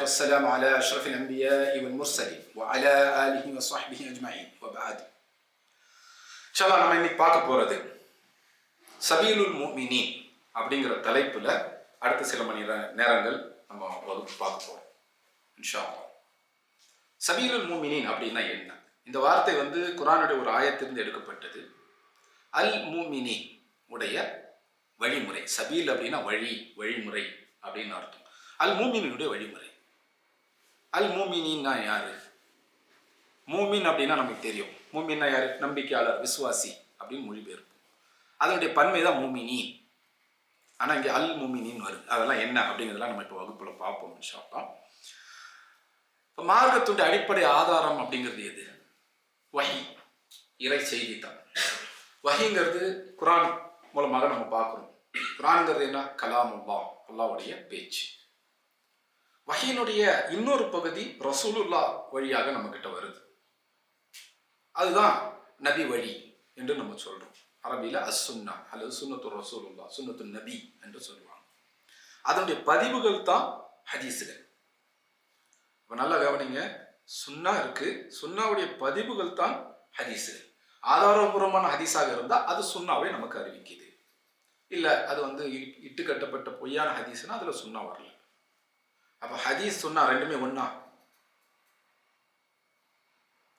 والسلام على أشرف الأنبياء والمرسلين وعلى آله وصحبه أجمعين وبعد. إن شاء الله நம்ம இன்னைக்கு பார்க்க போறது சபீலுல் முஃமினீன் அப்படிங்கிற தலைப்புல அடுத்த சில மணி நேரங்கள் நம்ம வகுப்பு பார்க்க போறோம் இன்ஷா அல்லாஹ். சபீலுல் முஃமினீன் அப்படின்னா என்ன? இந்த வார்த்தை குர்ஆனுடைய ஒரு ஆயத்திலிருந்து எடுக்கப்பட்டது. அல் முஃமினீன் உடைய வழிமுறை. சபீல் அப்படின்னா வழிமுறை அப்படின்னு அர்த்தம். அல் மூமினுடைய வழிமுறை. அல் மூமினா யாரு? மூமின் அப்படின்னா நமக்கு தெரியும். மூமின்னா யாரு? நம்பிக்கையாளர், விசுவாசி அப்படின்னு மொழிபெயர்ப்பு. அதனுடைய பன்மை தான் மூமினீன். ஆனால் இங்கே அல் மூமினின் வருது. அதெல்லாம் என்ன அப்படிங்கிறதெல்லாம் நம்ம இப்போ வகுப்புல பார்ப்போம் இன்ஷா அல்லாஹ். இப்போ மார்க்கத்துடைய அடிப்படை ஆதாரம் அப்படிங்கிறது எது? வஹி, இறை செய்தி தான். வஹிங்கிறது குர்ஆன் மூலமாக நம்ம பார்க்குறோம். குர்ஆன்ங்கிறது என்ன? கலாமுல்லாஹ், அல்லாஹ்வுடைய பேச்சு. வஹீனுடைய இன்னொரு பகுதி ரசூலுல்லாஹ் வழியாக நம்ம கிட்ட வருது. அதுதான் நபி வழி என்று நம்ம சொல்றோம். அரபியில அஸ்ஸுன்னா அல்லது சுன்னத்து ரசூலுல்லாஹ், சுன்னத்து நபி என்று சொல்லுவாங்க. அதனுடைய பதிவுகள் தான் ஹதீஸுகள். இப்போ நல்லா கவனிங்க, சுன்னா இருக்கு, சுன்னாவுடைய பதிவுகள் தான் ஹதீஸுகள். ஆதாரபூர்வமான ஹதீஸாக இருந்தால் அது சுன்னாவை நமக்கு அறிவிக்குது. இல்லை அது இட்டு கட்டப்பட்ட பொய்யான ஹதீஸ்னா அதில் சுன்னா வரல. அப்போ ஹதீஸ் சுன்னா ரெண்டுமே ஒன்னா?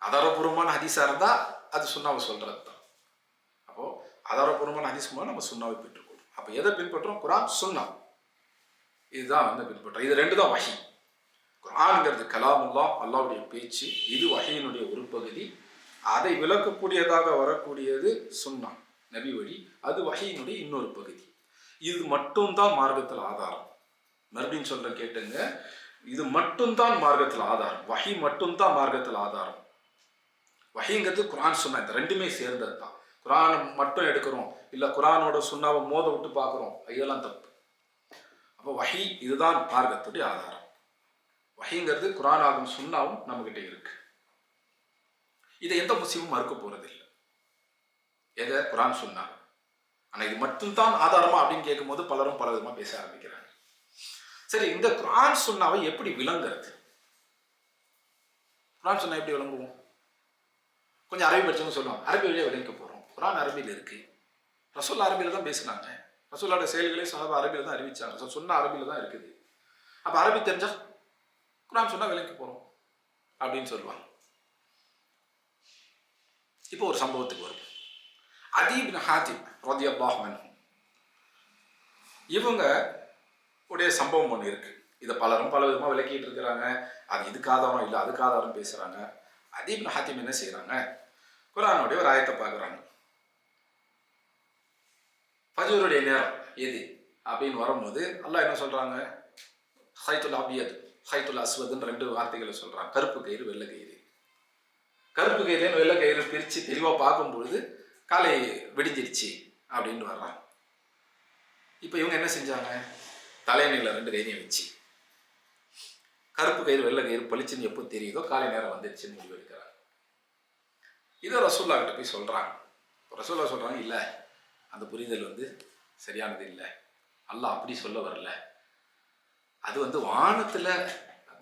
ஆதாரபூர்வமான ஹதீஸா இருந்தா அது சுன்னாவை சொல்றது தான். அப்போ ஆதாரபூர்வமான ஹதீஸ் மூலம் நம்ம சுன்னாவை பெற்றுக்கொள்றோம். அப்போ எதை பின்பற்றோம்? குர்ஆன், சுன்னா, இதுதான் பின்பற்றோம். இது ரெண்டு தான் வஹி. குர்ஆன்ங்கிறது கலாமுல்லாஹ், அல்லாஹ்வுடைய பேச்சு. இது வஹியினுடைய ஒரு பகுதி. அதை விளக்கக்கூடியதாக வரக்கூடியது சுன்னா, நபி வழி. அது வஹியினுடைய இன்னொரு பகுதி. இது மட்டும்தான் மார்க்கத்தில் ஆதாரம். மறுபடியும் சொல்ற கேட்டுங்க, இது மட்டும்தான் மார்க்கத்தில் ஆதாரம். வஹி மட்டும்தான் மார்க்கத்தில் ஆதாரம். வஹிங்கிறது குர்ஆன், சுன்னா, இந்த ரெண்டுமே சேர்ந்தது தான். குர்ஆனை மட்டும் எடுக்கிறோம், இல்லை குர்ஆனோட சுன்னாவை மோத விட்டு பார்க்குறோம், இதெல்லாம் தப்பு. அப்போ வஹி இதுதான் மார்க்கத்துடைய ஆதாரம். வஹிங்கிறது குர்ஆனாகும் சுன்னாவும் நம்மகிட்ட இருக்கு. இதை எந்த முஸ்லிமும் மறுக்க போறது இல்லை. எதை? குர்ஆன், சுன்னா. ஆனால் இது மட்டும்தான் ஆதாரமா அப்படின்னு கேட்கும்போது பலரும் பல விதமாக பேச ஆரம்பிக்கிறாங்க. சரி, இந்த குர்ஆன் சுன்னாவை எப்படி விளங்குறது? குர்ஆன் சுன்னா எப்படி விளங்குவோம்? கொஞ்சம் அரபி படிச்சவங்க சொல்லுவாங்க, அரபி வழியாக விளங்க போகிறோம். குர்ஆன் அரபியில் இருக்கு. ரசூல் அரபியில் தான் பேசினாங்க. ரசூலோட செயல்களே சஹாபா அரபியில் தான் அறிவிச்சாங்க. சுன்னா அரபியில் தான் இருக்குது. அப்போ அரபி தெரிஞ்சா குர்ஆன் சுன்னா விளங்க போகிறோம் அப்படின்னு சொல்லுவாங்க. இப்போ ஒரு சம்பவத்துக்கு வரும். அதி இப்னு ஹாத்திம் ரலியல்லாஹு அன்ஹு, இவங்க உடைய சம்பவம் ஒன்று இருக்கு. இதை பலரும் பல விதமாக விளக்கிட்டு இருக்கிறாங்க. அது இதுக்கு ஆதாரம் இல்லை, அதுக்கு ஆதாரம் பேசுறாங்க. அதி இப்னு ஹாத்திம் என்ன செய்யறாங்க? குர்ஆனுடைய ஒரு ஆயத்தை பார்க்குறாங்க. ஃபஜ்ருடைய நேரம் எது அப்படின்னு வரும்போது அல்லாஹ் என்ன சொல்றாங்க? ஹைத்துல் அபியத், ஹைத்துல் அஸ்வத்னு ரெண்டு வார்த்தைகளை சொல்றாங்க. கருப்பு கயிறு, வெள்ளை கயிறு. கருப்பு கயிறு வெள்ளை கயிறு பிரித்து தெளிவாக பார்க்கும்பொழுது காலை வெடிஞ்சிருச்சு அப்படின்னு வர்றாங்க. இப்போ இவங்க என்ன செஞ்சாங்க? தலையணையில் ரெண்டு கையிலையும் வச்சு கருப்பு கயிறு வெள்ளை கயிறு பளிச்சுன்னு எப்போ தெரியுதோ காலை நேரம் வந்துருச்சுன்னு முடிவு எடுக்கிறாங்க. இதை ரசூல்லா கிட்ட போய் சொல்றாங்க. ரசூல்லா சொல்றாங்க, இல்லை, அந்த புரிதல் சரியானது இல்லை, அல்லாஹ் அப்படி சொல்ல வரல, அது வானத்துல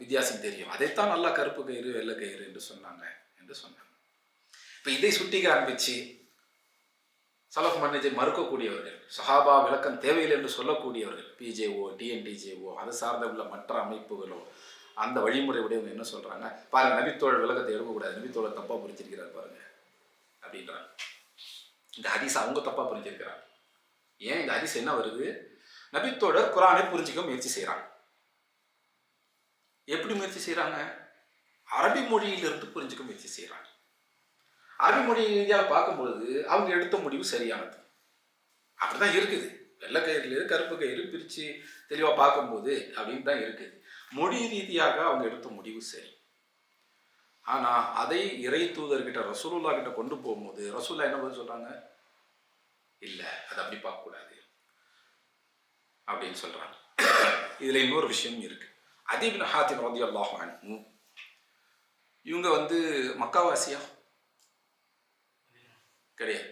வித்தியாசம் தெரியும், அதைத்தான் நல்லா கருப்பு கயிறு வெள்ளை கயிறு என்று சொன்னாங்க என்று சொன்னாங்க. இப்போ இதை சுட்டி காண்பிச்சு சலஃப் மன்னஜை மறுக்கக்கூடியவர்கள், சஹாபா விளக்கம் தேவையில்லை என்று சொல்லக்கூடியவர்கள், பிஜேஓ, டிஎன்டிஜேஓ, அது சார்ந்த உள்ள மற்ற அமைப்புகளோ அந்த வழிமுறை உடையவங்க என்ன சொல்றாங்க? பாருங்க, நபித்தோழர் விளக்கத்தை எடுக்கக்கூடாது, நபித்தோழர் தப்பா புரிஞ்சிருக்கிறார் பாருங்க அப்படின்றாங்க. இந்த ஹதீஸ் அவங்க தப்பா புரிஞ்சிருக்கிறாங்க. ஏன்? இந்த ஹதீஸ் என்ன வருது? நபித்தோழர் குர்ஆனை புரிஞ்சிக்க முயற்சி செய்யறாங்க. எப்படி முயற்சி செய்யறாங்க? அரபி மொழியிலிருந்து புரிஞ்சுக்க முயற்சி செய்யறாங்க. அரபி மொழி ரீதியாக பார்க்கும்பொழுது அவங்க எடுத்த முடிவு சரியானது. அப்படிதான் இருக்குது. வெள்ளை கயிறு கருப்பு கயிறு பிரித்து தெளிவாக பார்க்கும்போது அப்படின்னு தான் இருக்குது. மொழி ரீதியாக அவங்க எடுத்த முடிவு சரி. ஆனால் அதை இறை தூதர்கிட்ட ரசூலுல்லா கிட்ட கொண்டு போகும்போது ரசூல்லா என்ன பதில் சொல்றாங்க? இல்லை, அது அப்படி பார்க்கக்கூடாது அப்படின்னு சொல்றாங்க. இதுல இன்னொரு விஷயம் இருக்கு. அதி இப்னு ஹாத்திம் ரலியல்லாஹு அன்ஹு, இவங்க மக்காவாசியா கிடையாது.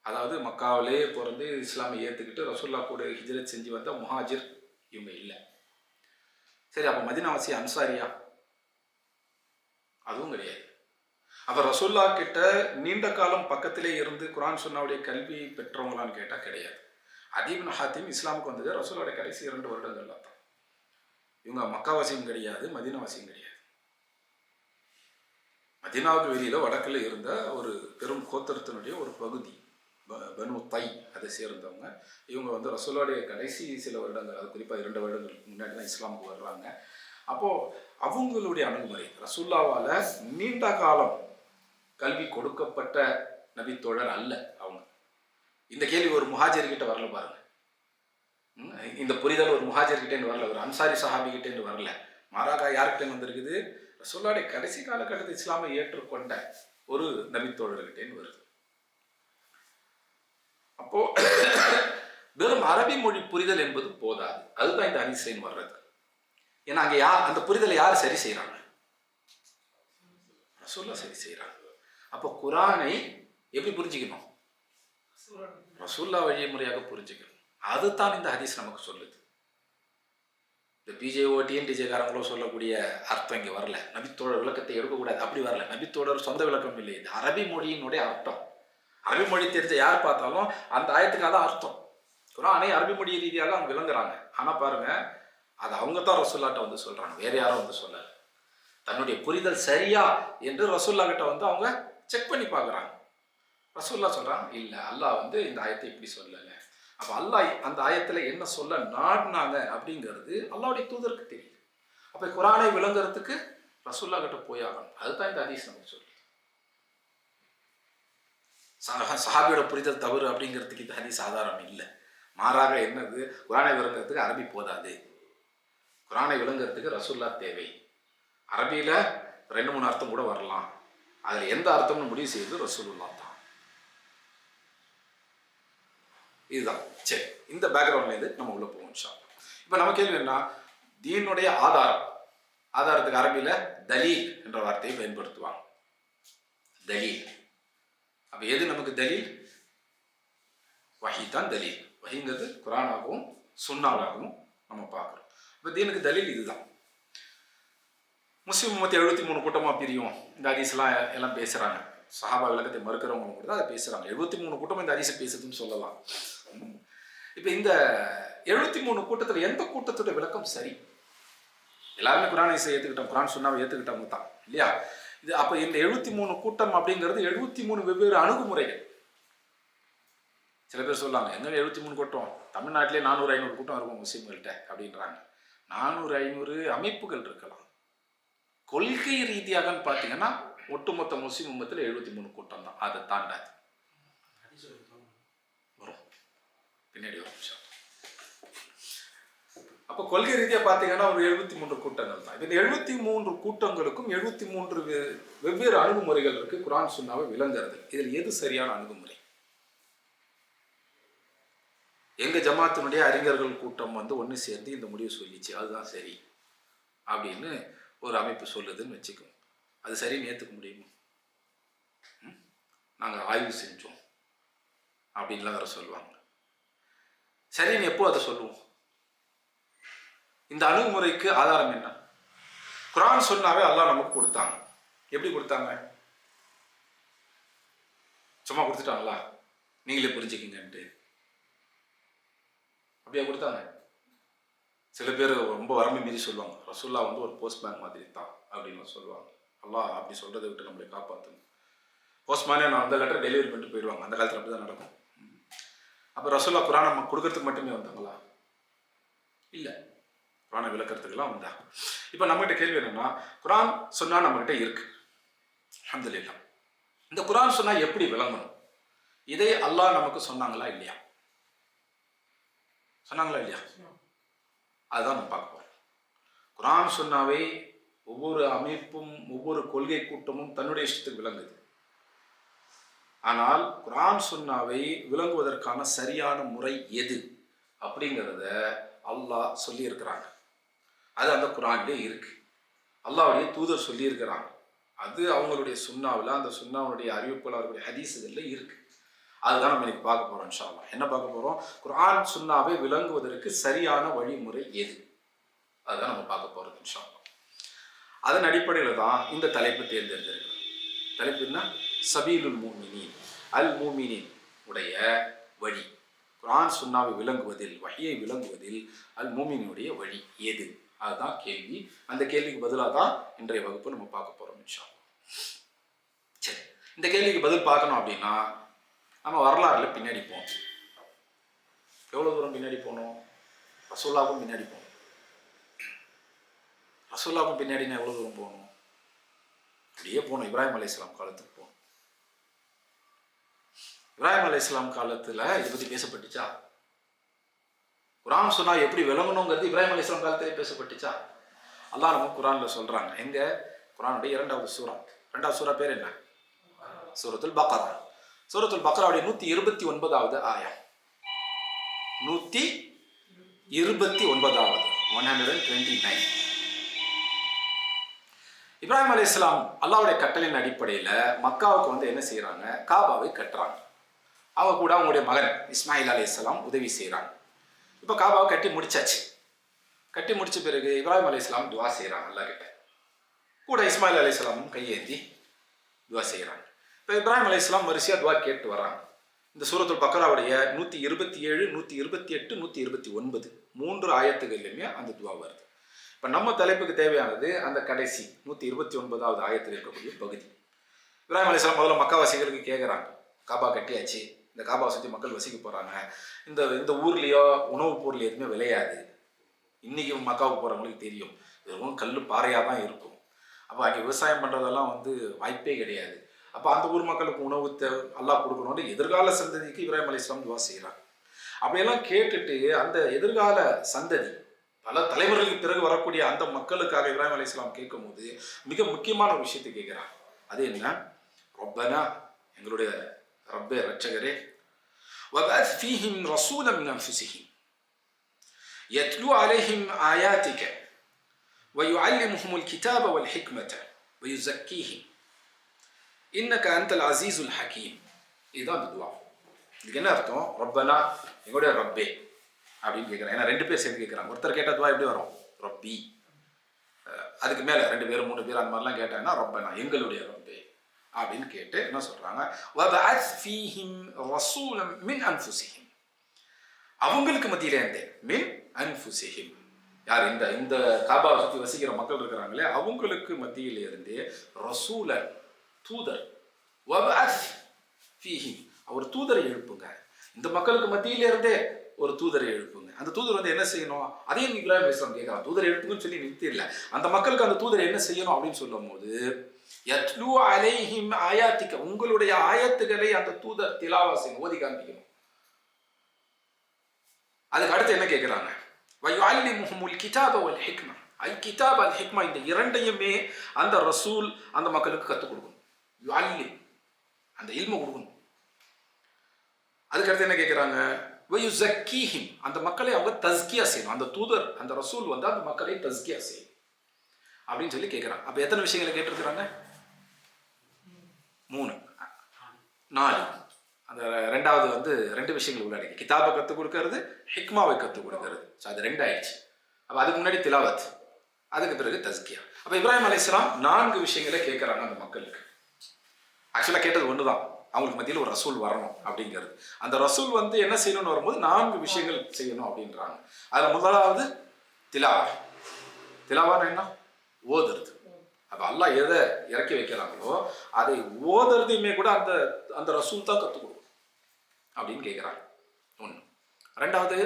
அதாவது மக்காவிலே பிறந்து இஸ்லாமை ஏற்றுக்கிட்டு ரசூல்லா கூட ஹிஜ்ரத் செஞ்சு வந்த முஹாஜிர் இவங்க இல்லை. சரி, அப்போ மதீனாவாசி அன்சாரியா? அதுவும் கிடையாது. அப்போ ரசூல்லா கிட்ட நீண்ட காலம் பக்கத்திலே இருந்து குர்ஆன் சுன்னாவுடைய கல்வி பெற்றவங்களான்னு கேட்டால் கிடையாது. அதி இப்னு ஹாத்திம் இஸ்லாமுக்கு வந்தது ரசூலுடைய கடைசி 2 வருடங்கள்ல தான். இவங்க மக்காவாசியும் கிடையாது, மதீனாவாசியும் கிடையாது. மதீனாவுக்கு வெளியில் வடக்கில் இருந்த ஒரு பெரும் கோத்திரத்தினுடைய ஒரு பகுதி பனு தை, அதை சேர்ந்தவங்க. இவங்க வந்து ரசூலுடைய கடைசி சில வருடங்கள், அது குறிப்பாக 2 வருடங்களுக்கு முன்னாடி தான் இஸ்லாமுக்கு வர்றாங்க. அப்போது அவங்களுடைய அணுகுமுறை, ரசூல்லாவால் நீண்ட காலம் கல்வி கொடுக்கப்பட்ட நபித்தோழர் அல்ல அவங்க. இந்த கேள்வி ஒரு முஹாஜிர்கிட்ட வரல பாருங்க. இந்த புரிதல் ஒரு முஹாஜிர்கிட்டேன்னு வரல, ஒரு அன்சாரி சஹாபி கிட்டேன்னு வரல. மாறாக யார்கிட்ட வந்திருக்குது? ரசூலுடைய கடைசி காலகட்டத்தில் இஸ்லாமை ஏற்றுக்கொண்ட ஒரு நபித்தோழர்கிட்டேன்னு வருது. அப்போ வெறும் அரபி மொழி புரிதல் என்பது போதாது. அதுதான் இந்த ஹதீஸ்ல வர்றது. ஏன்னா அங்கே அந்த புரிதலை யார் சரி செய்யறாங்க? ரசூலுல்லாஹ் சரி செய்யறாங்க. அப்போ குர்ஆனை எப்படி புரிஞ்சுக்கணும்? ரசூலுல்லாஹ் வழிமுறையாக புரிஞ்சுக்கணும். அதுதான் இந்த ஹதீஸ் நமக்கு சொல்லுது. இந்த பிஜேஓடிஎன் டிஜேகாரங்களோ சொல்லக்கூடிய அர்த்தம் இங்கே வரல. நபித்தோழர் விளக்கத்தை எடுக்கக்கூடாது, அப்படி வரல. நபித்தோழர் சொந்த விளக்கம் இல்லை, இது அரபி மொழியினுடைய அர்த்தம். அரபி மொழி தெரிஞ்ச யார் பார்த்தாலும் அந்த ஆயத்துக்கு அதான் அர்த்தம். குர்ஆனை அரபி மொழி ரீதியாக அவங்க விளங்குறாங்க. ஆனால் பாருங்க, அது அவங்க தான் ரசூலுல்லாஹ்ட்ட வந்து சொல்றாங்க, வேற யாரும் வந்து சொல்லல. தன்னுடைய புரிதல் சரியா என்று ரசூலுல்லாஹ் கிட்ட வந்து அவங்க செக் பண்ணி பார்க்குறாங்க. ரசூலுல்லாஹ் சொல்றாங்க, இல்லை, அல்லாஹ் வந்து இந்த ஆயத்தை இப்படி சொல்லலை. அப்போ அல்லாஹ் அந்த ஆயத்தில் என்ன சொல்ல நாடினாங்க அப்படிங்கிறது அல்லாஹ்வுடைய தூதருக்கு தெரியுது. அப்போ குர்ஆனை விளங்குறதுக்கு ரசூலுல்லாஹ் கிட்ட போய் ஆகணும். அதுதான் இந்த ஹதீஸ் நமக்கு சொல்லுது. சஹாபியோட புரிதல் தவறு அப்படிங்கிறதுக்கு இந்த ஹதீஸ் ஆதாரம் இல்லை. மாறாக என்னது, குர்ஆனை விளங்குறதுக்கு அரபி போதாது, குர்ஆனை விளங்குறதுக்கு ரசூலுல்லாஹ் தேவை. அரபியில் 2-3 அர்த்தம் கூட வரலாம், அதில் எந்த அர்த்தம்னு முடிவு செய்வது ரசூலுல்லாஹ் தான். இதுதான். சரி, இந்த பேக்ரவுண்ட்லேருந்து நம்ம உள்ள போவோம் இன்ஷா அல்லாஹ். இப்போ நம்ம கேள்வி என்ன, தீனுடைய ஆதாரத்துக்கு அரபியில் தலீல் என்ற வார்த்தையை பயன்படுத்துவாங்க. தலீல். அப்போ எது நமக்கு தலீல்? வஹி தான் தலீல். வஹிங்கிறது குர்ஆனாகவும் சுன்னாவாகவும் நம்ம பார்க்குறோம். இப்போ தீனுக்கு தலீல் இதுதான். முஸ்லிம் உம்மத்து 73 கூட்டமாக பிரியும், இந்த ஹதீஸ்லாம் எல்லாம் பேசுகிறாங்க. சஹாபா விளக்கத்தை மறுக்கிறவங்க கூட அதை பேசுகிறாங்க. 73 கூட்டமும் இந்த ஹதீஸை பேசுதுன்னு சொல்லலாம். இப்போ இந்த 73 கூட்டத்தில் எந்த கூட்டத்தோட விளக்கம் சரி? எல்லாருமே குர்ஆனை ஏற்றுக்கிட்டோம், குர்ஆன் சுன்னாவை ஏற்றுக்கிட்டவங்க தான் இல்லையா? இது அப்போ இந்த 73 கூட்டம் அப்படிங்கிறது 73 வெவ்வேறு அணுகுமுறைகள். சில பேர் சொல்லுவாங்க, எங்க 73 கூட்டம், தமிழ்நாட்டிலே 400-500 கூட்டம் இருக்கும் முஸ்லீம்கள்கிட்ட அப்படின்றாங்க. 400-500 அமைப்புகள் இருக்கலாம். கொள்கை ரீதியாக பார்த்தீங்கன்னா ஒட்டுமொத்த முஸ்லீம் உம்மத்தில் 73 கூட்டம் தான். அதை தாண்டாது. வரும் பின்னாடி வரும். அப்போ கொள்கை ரீதியாக பார்த்தீங்கன்னா ஒரு 73 கூட்டங்கள் தான். இந்த 73 கூட்டங்களுக்கும் 73 வெவ்வேறு அணுகுமுறைகள் இருக்கு குர்ஆன் சுன்னாவை விளங்குறது. இதில் எது சரியான அணுகுமுறை? எங்க ஜமாத்தினுடைய அறிஞர்கள் கூட்டம் வந்து ஒன்று சேர்ந்து இந்த முடிவு சொல்லிச்சு, அதுதான் சரி அப்படின்னு ஒரு அமைப்பு சொல்லுதுன்னு வச்சுக்கோங்க. அது சரின்னு ஏற்றுக்க முடியுமா? நாங்கள் ஆய்வு செஞ்சோம் அப்படின்லாம் வேற சொல்லுவாங்க. சரின்னு எப்போ அதை சொல்லுவோம்? இந்த அணுகுமுறைக்கு ஆதாரம் என்ன? குர்ஆன் சுன்னாவே அல்லாஹ் நமக்கு கொடுத்தாங்க. எப்படி கொடுத்தாங்க? சும்மா கொடுத்துட்டாங்களா, நீங்களே புரிஞ்சுக்கிங்கன்ட்டு அப்படியே கொடுத்தாங்க? சில பேர் ரொம்ப வரம்பு மீறி சொல்லுவாங்க, ரசூலுல்லாஹ் வந்து ஒரு போஸ்ட்மேன் மாதிரி தான் அப்படின்னு சொல்லுவாங்க. அல்லாஹ் அப்படி சொல்றதை விட்டு நம்மளை காப்பாற்றணும். போஸ்ட்மேனே நான் அந்த லெட்டர் டெலிவரி பண்ணிட்டு போயிடுவாங்க. அந்த காலத்தில் அப்படி தான் நடக்கும். அப்போ ரசூலுல்லாஹ் குர்ஆனை நம்ம கொடுக்கறதுக்கு மட்டுமே வந்தாங்களா? இல்லை, குர்ஆனை விளக்கறதுக்கெல்லாம் வந்தா. இப்போ நம்மகிட்ட கேள்வி என்னன்னா, குர்ஆன் சுன்னா நம்மகிட்ட இருக்கு, அல்ஹம்துலில்லாஹ். இந்த குர்ஆன் சுன்னா எப்படி விளங்கணும்? இதை அல்லாஹ் நமக்கு சொன்னாங்களா இல்லையா? சொன்னாங்களா இல்லையா? அதுதான் நம்ம பார்க்க போறோம். குர்ஆன் சுன்னாவை ஒவ்வொரு அமைப்பும் ஒவ்வொரு கொள்கை கூட்டமும் தன்னுடைய இஷ்டத்துக்கு விளங்குது. ஆனால் குர்ஆன் சுன்னாவை விளங்குவதற்கான சரியான முறை எது அப்படிங்கிறத அல்லாஹ் சொல்லி இருக்கிறாங்க. அது அந்த குர்ஆன்ல இருக்கு. அல்லாஹ்வுடைய தூதர் சொல்லி இருக்கிறாங்க. அது அவங்களுடைய சுன்னாவில், அந்த சுன்னாவுடைய அறிவிப்புகள், அவருடைய ஹதீஸுகள்ல இருக்கு. அதுதான் நம்ம இன்னைக்கு பார்க்க போறோம் இன்ஷா அல்லாஹ். என்ன பார்க்க போறோம்? குர்ஆன் சுன்னாவை விளங்குவதற்கு சரியான வழிமுறை எது, அதுதான் நம்ம பார்க்க போறது. இன்ஷா அல்லாஹ். அதன் அடிப்படையில் தான் இந்த தலைப்பு தேர்ந்தெடுத்திருக்கிறோம். தலைப்பு என்ன? சபீலுல் முஃமினீன், அல் முஃமினீன் உடைய வழி. குர்ஆன் சுன்னாவை விளங்குவதில், வஹியை விளங்குவதில் அல் முஃமினுடைய வழி எது? அதுதான் கேள்வி. அந்த கேள்விக்கு பதிலாக தான் இன்றைய வகுப்பு நம்ம பார்க்க போகிறோம் இன்ஷா அல்லாஹ். சரி, இந்த கேள்விக்கு பதில் பார்க்கணும் அப்படின்னா நம்ம வரலாறுல பின்னாடி போகணும். எவ்வளோ தூரம் பின்னாடி போகணும்? ரசூலுல்லாஹ்வுக்கும் பின்னாடி போகணும். ரசூலுல்லாஹ்வுக்கும் பின்னாடினா எவ்வளோ தூரம் போகணும்? அப்படியே போகணும். இப்ராஹிம் அலைஹிஸ்ஸலாம் காலத்துக்கு போகணும். இப்ராஹிம் அலைஹிஸ்ஸலாம் காலத்தில் இதை பற்றி பேசப்பட்டுச்சா? குர்ஆன் சொன்னா எப்படி விளங்கணுங்கிறது இப்ராஹிம் அலைஹிஸ்ஸலாம் காலத்திலே பேசப்பட்டுச்சா? அல்லாஹ் நம்ம குர்ஆன்ல சொல்றாங்க. எங்க? குர்ஆனுடைய இரண்டாவது சூரா பேர் என்ன? சூரத்துல் பக்ரா. சூரத்துல் பக்ராவுடைய 129வது ஆயம். 129வது 129. இப்ராஹிம் அலைஹிஸ்ஸலாம் அல்லாஹ்வுடைய கட்டளையின் அடிப்படையில் மக்காவுக்கு என்ன செய்யறாங்க? காபாவை கட்டுறாங்க. அவங்க கூட அவங்களுடைய மகன் இஸ்மாயில் அலைஹிஸ்ஸலாம் உதவி செய்கிறாங்க. இப்போ காபாவை கட்டி முடிச்சாச்சு. கட்டி முடிச்ச பிறகு இப்ராஹிம் அலைஹிஸ்ஸலாம் துவா செய்கிறாங்க அல்லாஹ் கிட்ட. கூட இஸ்மாயில் அலைஹிஸ்ஸலாமும் கையேந்தி துவா செய்கிறாங்க. இப்போ இப்ராஹிம் அலைஹிஸ்ஸலாம் வரிசையாக துவா கேட்டு வராங்க. இந்த சூரத்துல் பக்ராவுடைய 127, 128, 129 3 ஆயத்துகளிலுமே அந்த துவா வருது. இப்போ நம்ம தலைப்புக்கு தேவையானது அந்த கடைசி 129வது ஆயத்தில் இருக்கக்கூடிய பகுதி. இப்ராஹிம் அலைஹிஸ்ஸலாம் முதல்ல மக்காவாசிகளுக்கு கேட்குறாங்க, காபா கட்டியாச்சு, இந்த காபாவை சுற்றி மக்கள் வசிக்க போகிறாங்க, இந்த ஊர்லேயோ உணவுப் பொருள் எதுவுமே விளையாது. இன்றைக்கி மக்காவுக்கு போகிறவங்களுக்கு தெரியும், வெறும் கல் பாறையாக தான் இருக்கும். அப்போ அங்கே விவசாயம் பண்ணுறதெல்லாம் வாய்ப்பே கிடையாது. அப்போ அந்த ஊர் மக்களுக்கு உணவு அல்லாஹ் கொடுக்கணும்னு எதிர்கால சந்ததிக்கு இப்ராஹிம் அலைஹிஸ்ஸலாம் துவா செய்கிறாங்க. அப்படியெல்லாம் கேட்டுட்டு அந்த எதிர்கால சந்ததி பல தலைவர்களுக்கு பிறகு வரக்கூடிய அந்த மக்களுக்காக இப்ராஹிம் அலைஹிஸ்ஸலாம் கேட்கும் போது மிக முக்கியமான ஒரு விஷயத்தை கேட்குறாங்க. அது என்ன? ரப்பனா, எங்களுடைய ரப்பே ரட்சகரே, வபஅத் ஃபீஹிம் ரசூலன் மின் அன்ஃபுஸிஹிம் யத்லூ அலைஹிம் ஆயாத்திக வயுஅல்லிமுஹுமுல் கிதாப வல் ஹிக்மத வயுஸக்கீஹிம் இன்னக அன்தல் அஸீஸுல் ஹகீம். இதுதான் அந்த துவா. இதுக்கு என்ன அர்த்தம்? ரப்பனா, எங்களுடைய ரப்பே அப்படின்னு கேட்குறாங்க. ஏன்னா 2 பேர் சேர்ந்து கேட்குறாங்க. ஒருத்தர் கேட்ட துவா எப்படி வரும்? ரப்பி. அதுக்கு மேலே 2 பேர் 3 பேர் அந்த மாதிரிலாம் கேட்டாங்கன்னா ரப்பனா, எங்களுடைய ரப்பே அப்படின்னு கேட்டு என்ன சொல்றாங்க? வபஅத் ஃபீஹிம் ரசூலன் மின் அன்ஃபுஸிஹிம், அவங்களுக்கு மத்தியிலே இருந்தே, மின் அன்ஃபுஸிஹிம், யார்? இந்த காபாவை சுற்றி வசிக்கிற மக்கள் இருக்கிறாங்களே அவங்களுக்கு மத்தியிலே இருந்தே ரசூலன், தூதர். வபஅத் ஃபீஹிம், ஒரு தூதரை எழுப்புங்க. இந்த மக்களுக்கு மத்தியிலே இருந்தே ஒரு தூதரை எழுப்புங்க. அந்த தூதர் என்ன செய்யணும்? அதையும் இப்ராஹிம் அலைஹிஸ்ஸலாம் கேட்கலாம். தூதரை எழுப்புங்கன்னு சொல்லி நிறுத்திடல. அந்த மக்களுக்கு அந்த தூதர் என்ன செய்யணும் அப்படின்னு சொல்லும் போது, யத்லூ அலைஹிம் ஆயாத்திக, உங்களுடைய ஆயத்துக்களை அந்த தூதர் திலாவா செய்யணும், ஓதி காண்பிக்கணும். அதுக்கு அடுத்து என்ன கேட்கிறாங்க? வயுஅல்லிமுஹுமுல் கிதாப வல் ஹிக்மா, அல் கிதாப் அல் ஹிக்மா, இந்த இரண்டையுமே அந்த ரசூல் அந்த மக்களுக்கு கற்றுக் கொடுக்கணும். யுஅல்லிம், அந்த இல்ம கொடுக்கணும். அதுக்கு அடுத்து என்ன கேட்கிறாங்க? வயுஸக்கீஹிம், அந்த மக்களை அவங்க தஸ்கியா செய்யணும். அந்த தூதர், அந்த ரசூல் அந்த மக்களை தஸ்கியா செய்யணும் அப்படின்னு சொல்லி கேட்குறாங்க. அப்போ எத்தனை விஷயங்களை கேட்டிருக்கிறாங்க? 3 4. அந்த ரெண்டாவது 2 விஷயங்கள் உள்ளடக்கி, கிதாபை கற்றுக் கொடுக்கறது, ஹிக்மாவை கற்றுக் கொடுக்கறது. ஸோ அது 2 ஆயிடுச்சு. அப்போ அதுக்கு முன்னாடி திலாவத், அதுக்கு பிறகு தஸ்கியா. அப்போ இப்ராஹிம் அலைஹிஸ்ஸலாம் 4 விஷயங்களை கேட்குறாங்க அந்த மக்களுக்கு. ஆக்சுவலாக கேட்டது ஒன்று தான், அவங்களுக்கு மத்தியில் ஒரு ரசூல் வரணும் அப்படிங்கிறது. அந்த ரசூல் என்ன செய்யணும்னு வரும்போது 4 விஷயங்கள் செய்யணும் அப்படின்றாங்க. அதில் முதலாவது திலாவா. திலாவான்னு என்ன? ஓதுறது. அப்போ அல்லாஹ் எதை இறக்கி வைக்கிறாங்களோ அதை ஓதுறதையுமே கூட அந்த ரசூல் தான் கற்றுக் கொடுக்கும் அப்படின்னு கேட்குறாங்க. 1. 2வது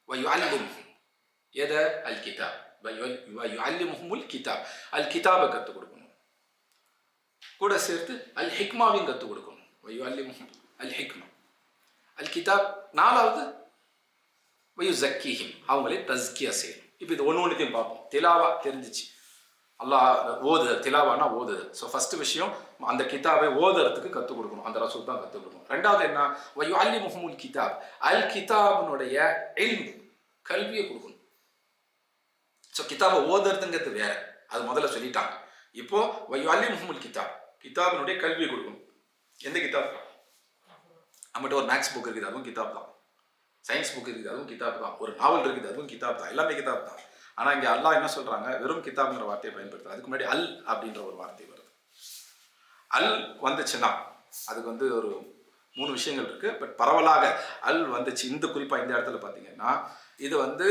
வயுஅல்லிமுஹும், எதை? அல் கிதாப். வயுஅல்லிமுஹுமுல் கிதாப், அல் கிதாபை கற்றுக் கொடுக்கணும். கூட சேர்த்து அல் ஹிக்மாவையும் கற்றுக் கொடுக்கணும். வயுஅல்லிமுஹும் அல் ஹிக்மா, அல் கிதாப். 4வது வயுஸக்கீஹிம், அவங்களே தஸ்கியா செய்யணும். இப்போ இது ஒன்றுத்தையும் பார்ப்போம். திலாவா தெரிஞ்சிச்சு, அல்லாஹ் ஓதுதல், திலாவானா ஓதுதல். ஸோ ஃபர்ஸ்ட் விஷயம், அந்த கிதாபை ஓதுறதுக்கு கற்றுக் கொடுக்கணும், அந்த ரசூல் தான் கற்றுக் கொடுக்கணும். 2வது என்ன? வயுஅல்லிமுஹுமுல் கிதாப், அல் கிதாபினுடைய இல்ம், கல்வியை கொடுக்கணும். ஸோ கிதாபை ஓதுறதுங்கிறது வேற, அது முதல்ல சொல்லிட்டாங்க. இப்போ வயுஅல்லிமுஹுமுல் கிதாப், கிதாபினுடைய கல்வியை கொடுக்கணும். எந்த கிதாப்? நம்மகிட்ட ஒரு மேக்ஸ் புக் இருக்குது, அதுவும் கிதாப் தான். சயின்ஸ் புக் இருக்குது, அதுவும் கிதாப் தான். ஒரு நாவல் இருக்குது, அதுவும் கிதாப் தான். எல்லாமே கிதாப் தான். ஆனால் இங்கே அல்லாஹ் என்ன சொல்கிறாங்க, வெறும் கிதாப்ங்கிற வார்த்தையை பயன்படுத்துறது. அதுக்கு முன்னாடி அல் அப்படின்ற ஒரு வார்த்தை வருது. அல் வந்துச்சுன்னா அதுக்கு வந்து ஒரு 3 விஷயங்கள் இருக்குது. பட் பரவலாக அல் வந்துச்சு. இந்த குறிப்பாக இந்த இடத்துல பார்த்தீங்கன்னா இது வந்து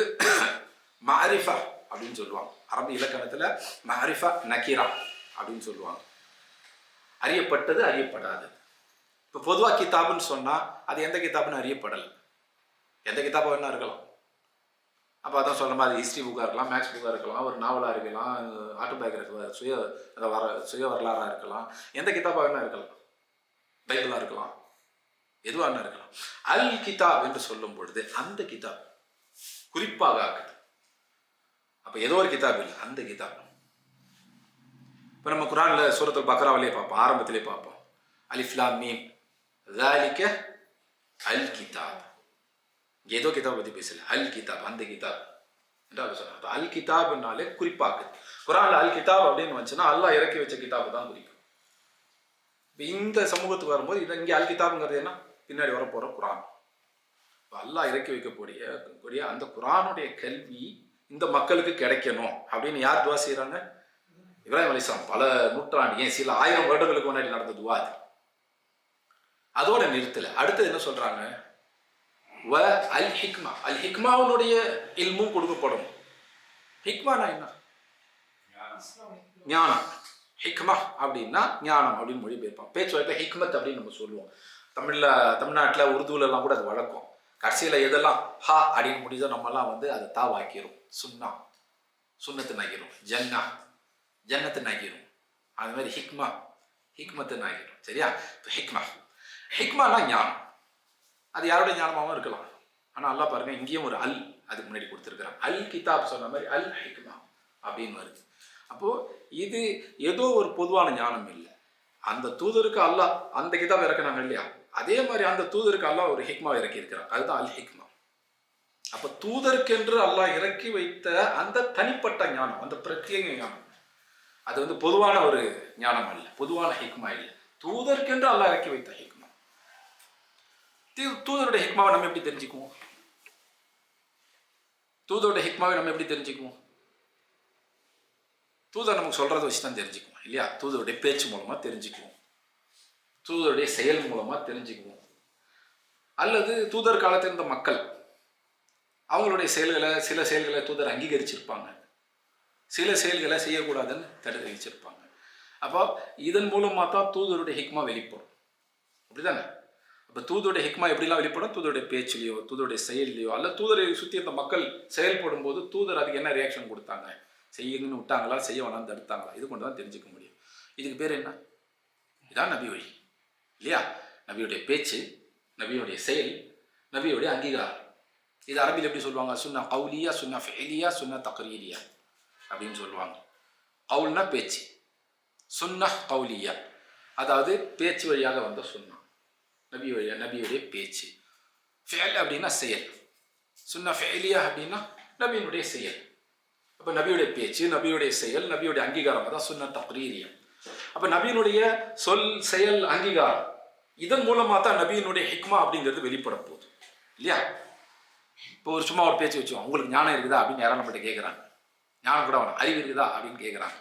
மாரிஃபா அப்படின்னு சொல்லுவாங்க. அரபி இலக்கணத்தில் மாரிஃபா நக்கீரா அப்படின்னு சொல்லுவாங்க. அறியப்பட்டது, அறியப்படாதது. இப்போ பொதுவாக கிதாபுன்னு சொன்னால் அது எந்த கிதாபுன்னு அறியப்படலை. எந்த கிதாபாக வேணா இருக்கலாம். அப்போ அதான் சொல்கிற மாதிரி ஹிஸ்ட்ரி புக்காக இருக்கலாம், மேக்ஸ் புக்காக இருக்கலாம், ஒரு நாவலாக இருக்கலாம், ஆட்டோபயோகிராஃபி சுய வரலாறாக இருக்கலாம், எந்த கிதாபாக வேணா இருக்கலாம், பைபிளாக இருக்கலாம், எதுவாக வேணா இருக்கலாம். அல் கிதாப் என்று சொல்லும் பொழுது அந்த கிதாப் குறிப்பாக ஆக்குது. அப்போ ஏதோ ஒரு கிதாப் இல்லை, அந்த கிதாப். இப்போ நம்ம குரானில் சூரத்துல் பக்ராவிலே பார்ப்போம், ஆரம்பத்திலே பார்ப்போம், அலிஃப் லாம் மீம் ذالك அல் கிதாப். ஏதோ கிதாப் பற்றி பேசல, அல் கிதாப், அந்த கிதாப் என்றால் சொல்றாங்க. அப்போ அல் கிதாப்னாலே குறிப்பாக்குது. குரானில் அல் கிதாப் அப்படின்னு வந்துச்சுன்னா அல்லாஹ் இறக்கி வச்ச கிதாபு தான் குறிக்கும். இப்போ இந்த சமூகத்துக்கு வரும்போது இதை இங்கே அல் கிதாபுங்கிறது என்ன, பின்னாடி வரப்போகிற குரான். இப்போ அல்லாஹ் இறக்கி வைக்கக்கூடிய அந்த குரானுடைய கல்வி இந்த மக்களுக்கு கிடைக்கணும் அப்படின்னு யார் துவா செய்கிறாங்க? இப்ராஹிம் அலைஹிஸ்ஸலாம். பல நூற்றாண்டு, ஏன் சில 1000 வருடங்களுக்கு முன்னாடி நடந்த துவா அது. அதோட நிறுத்தலை. அடுத்தது என்ன சொல்றாங்க? வ அல் ஹிக்மா. அல் ஹிக்மாவுடைய இல்மும் கொடுக்கப்படும். ஹிக்மானா என்ன? ஞானம். ஹிக்மா அப்படின்னா ஞானம் அப்படின்னு மொழிபெயர்ப்பான். பேச்சுவாக்கில் ஹிக்மத் அப்படின்னு நம்ம சொல்லுவோம். தமிழ்நாட்டில் உருதுலலாம் கூட அது வழக்கம். கடைசியில் எதெல்லாம் ஹா அப்படின்னு முடிஞ்சோ நம்மலாம் வந்து அதை தாவாக்கிரும். சுன்னா, சுன்னத்து நாகிரும். ஜன்னத்து நாகிரும். அது மாதிரி ஹிக்மத்து நாகிரும். சரியா? இப்போ ஹிக்மானா ஞானம். அது யாருடைய ஞானமாகவும் இருக்கலாம். ஆனால் அல்லாஹ் பாருங்க, இங்கேயும் ஒரு அல் அதுக்கு முன்னாடி கொடுத்துருக்குறான். அல் கிதாப் சொன்ன மாதிரி அல் ஹிக்மா அப்படின்னு வருது. அப்போது இது ஏதோ ஒரு பொதுவான ஞானம் இல்லை. அந்த தூதருக்கு அல்லாஹ் அந்த கிதாப் இறக்குனாங்க இல்லையா, அதே மாதிரி அந்த தூதருக்கு அல்லாஹ் ஒரு ஹிக்மா இறக்கி இருக்கிறான். அதுதான் அல் ஹிக்மா. அப்போ தூதருக்கென்று அல்லாஹ் இறக்கி வைத்த அந்த தனிப்பட்ட ஞானம், அந்த பிரத்யேக ஞானம், அது வந்து பொதுவான ஒரு ஞானம் அல்ல, பொதுவான ஹிக்மா இல்லை. தூதருக்கென்று அல்லாஹ் இறக்கி வைத்த ஹிக்மா. தூதருடைய ஹிக்மாவை நம்ம எப்படி தெரிஞ்சுக்குவோம்? தூதருடைய ஹிக்மாவை நம்ம எப்படி தெரிஞ்சுக்குவோம்? தூதர் நமக்கு சொல்றதை வச்சு தான் தெரிஞ்சுக்குவோம் இல்லையா? தூதருடைய பேச்சு மூலமா தெரிஞ்சுக்குவோம், தூதருடைய செயல் மூலமா தெரிஞ்சுக்குவோம். அல்லது தூதர் காலத்தில் இருந்த மக்கள் அவங்களுடைய சில செயல்களை தூதர் அங்கீகரிச்சிருப்பாங்க, சில செயல்களை செய்யக்கூடாதுன்னு தடுத்து வச்சிருப்பாங்க. அப்போ இதன் மூலமா தான் தூதருடைய ஹிக்மா வெளிப்படும். அப்படிதானே? அப்போ தூதருடைய ஹிக்மா எப்படிலாம் வெளிப்படும்? தூதருடைய பேச்சிலையோ, தூதருடைய செயல்லையோ, அல்ல தூதரை சுற்றி இருந்த மக்கள் செயல்படும் போது தூதர் அதுக்கு என்ன ரியாக்ஷன் கொடுத்தாங்க, செய்யுங்கன்னு விட்டாங்களா, செய்ய வேணாம்னு தடுத்தாங்களா, இது கொண்டு தான் தெரிஞ்சுக்க முடியும். இதுக்கு பேர் என்ன? இதான் நபி வழி இல்லையா? நபியுடைய பேச்சு, நபியுடைய செயல், நபியுடைய அங்கீகாரம். இது அரபியில் எப்படி சொல்லுவாங்க? சுன்னா கவுலியா, சுன்னா ஃபெலியா, சுன்னா தக்ரீரியா அப்படின்னு சொல்லுவாங்க. கவுல்னா பேச்சு, சுன்னா கவுலியா அதாவது பேச்சு வழியாக வந்த சுன்னா, நபியுடைய பேச்சு. ஃபெல் அப்படின்னா செயல், சுன்னா ஃபெலியா அப்படின்னா நபியினுடைய செயல். அப்போ நபியுடைய பேச்சு, நபியுடைய செயல், நபியுடைய அங்கீகாரம் தான் சுன்னா தக்ரீரியா. அப்போ நபியினுடைய சொல், செயல், அங்கீகாரம் இதன் மூலமாக தான் நபியினுடைய ஹிக்மா அப்படிங்கிறது வெளிப்பட போகுது இல்லையா? இப்போ ஒரு சும்மா ஒரு பேச்சு வச்சோம், உங்களுக்கு ஞானம் இருக்குதா அப்படின்னு யாரும் நம்மகிட்ட கேட்குறாங்க. ஞானம் கூட வேணும், அறிவு இருக்குதா அப்படின்னு கேட்குறாங்க.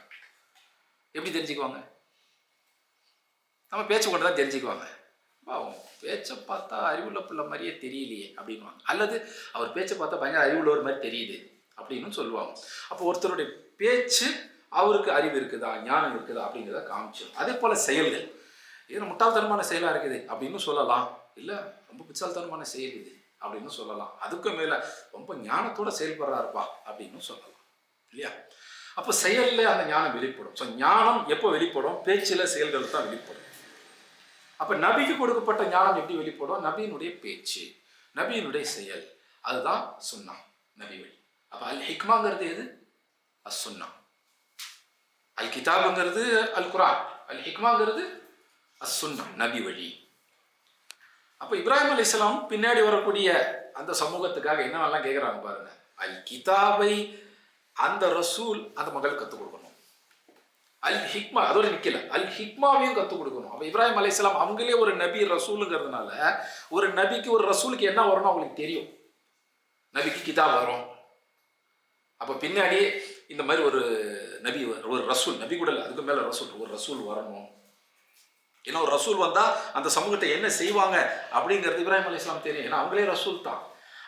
எப்படி தெரிஞ்சுக்குவாங்க? நம்ம பேச்சு கொண்டு தான் தெரிஞ்சுக்குவாங்க. பேச்சை பார்த்தா அறிவுள்ள பிள்ளை மாதிரியே தெரியலையே அப்படின்வாங்க. அல்லது அவர் பேச்சை பார்த்தா பயங்கர அறிவுள்ளவர் மாதிரி தெரியுது அப்படின்னு சொல்லுவாங்க. அப்போ ஒருத்தருடைய பேச்சு அவருக்கு அறிவு இருக்குதா, ஞானம் இருக்குதா அப்படிங்கிறத காமிச்சிடும். அதே போல் செயல்கள், இது முட்டாள்தனமான செயலாக இருக்குது அப்படின்னு சொல்லலாம், இல்லை ரொம்ப புத்தாள்தனமான செயல் இது அப்படின்னு சொல்லலாம், அதுக்கு மேலே ரொம்ப ஞானத்தோட செயல்படுறாருப்பா அப்படின்னு சொல்லலாம் இல்லையா? அப்போ செயலில் அந்த ஞானம் வெளிப்படும். ஸோ ஞானம் எப்போ வெளிப்படும்? பேச்சில், செயல்கள் தான் வெளிப்படும். அப்போ நபிக்கு கொடுக்கப்பட்ட ஞானம் எப்படி வெளிப்படும்? நபியினுடைய பேச்சு, நபியினுடைய செயல், அதுதான் சுன்னா, நபி வழி. அப்போ அல் ஹிக்மாங்கிறது எது? அஸ் சுன்னா. அல் கிதாபுங்கிறது அல் குரான், அல் ஹிக்மாங்கிறது அஸ் சுன்னா, நபி வழி. அப்போ இப்ராஹிம் அலைஹிஸ்ஸலாம் பின்னாடி வரக்கூடிய அந்த சமூகத்துக்காக என்னென்னலாம் கேட்குறாங்க பாருங்க. அல் கிதாபை அந்த ரசூல் அந்த மக்களுக்கு கற்றுக் கொடுக்கணும். அல் ஹிக்மா அதோட நிற்கல, அல் ஹிக்மாவையும் கற்றுக் கொடுக்கணும். அப்போ இப்ராஹிம் அலைஹிஸ்ஸலாம் அவங்களே ஒரு நபி ரசூலுங்கிறதுனால ஒரு நபிக்கு ஒரு ரசூலுக்கு என்ன வரும்னு அவங்களுக்கு தெரியும். நபிக்கு கிதாப் வரும், அப்போ பின்னாடி இந்த மாதிரி ஒரு நபி, ஒரு ரசூல், நபி கூட இல்லை, அதுக்கு மேலே ரசூல், ஒரு ரசூல் வரணும். ஏன்னா ஒரு ரசூல் வந்தால் அந்த சமூகத்தை என்ன செய்வாங்க அப்படிங்கிறது இப்ராஹிம் அலைஹிஸ்ஸலாம் தெரியும். ஏன்னா அவங்களே ரசூல் தான்.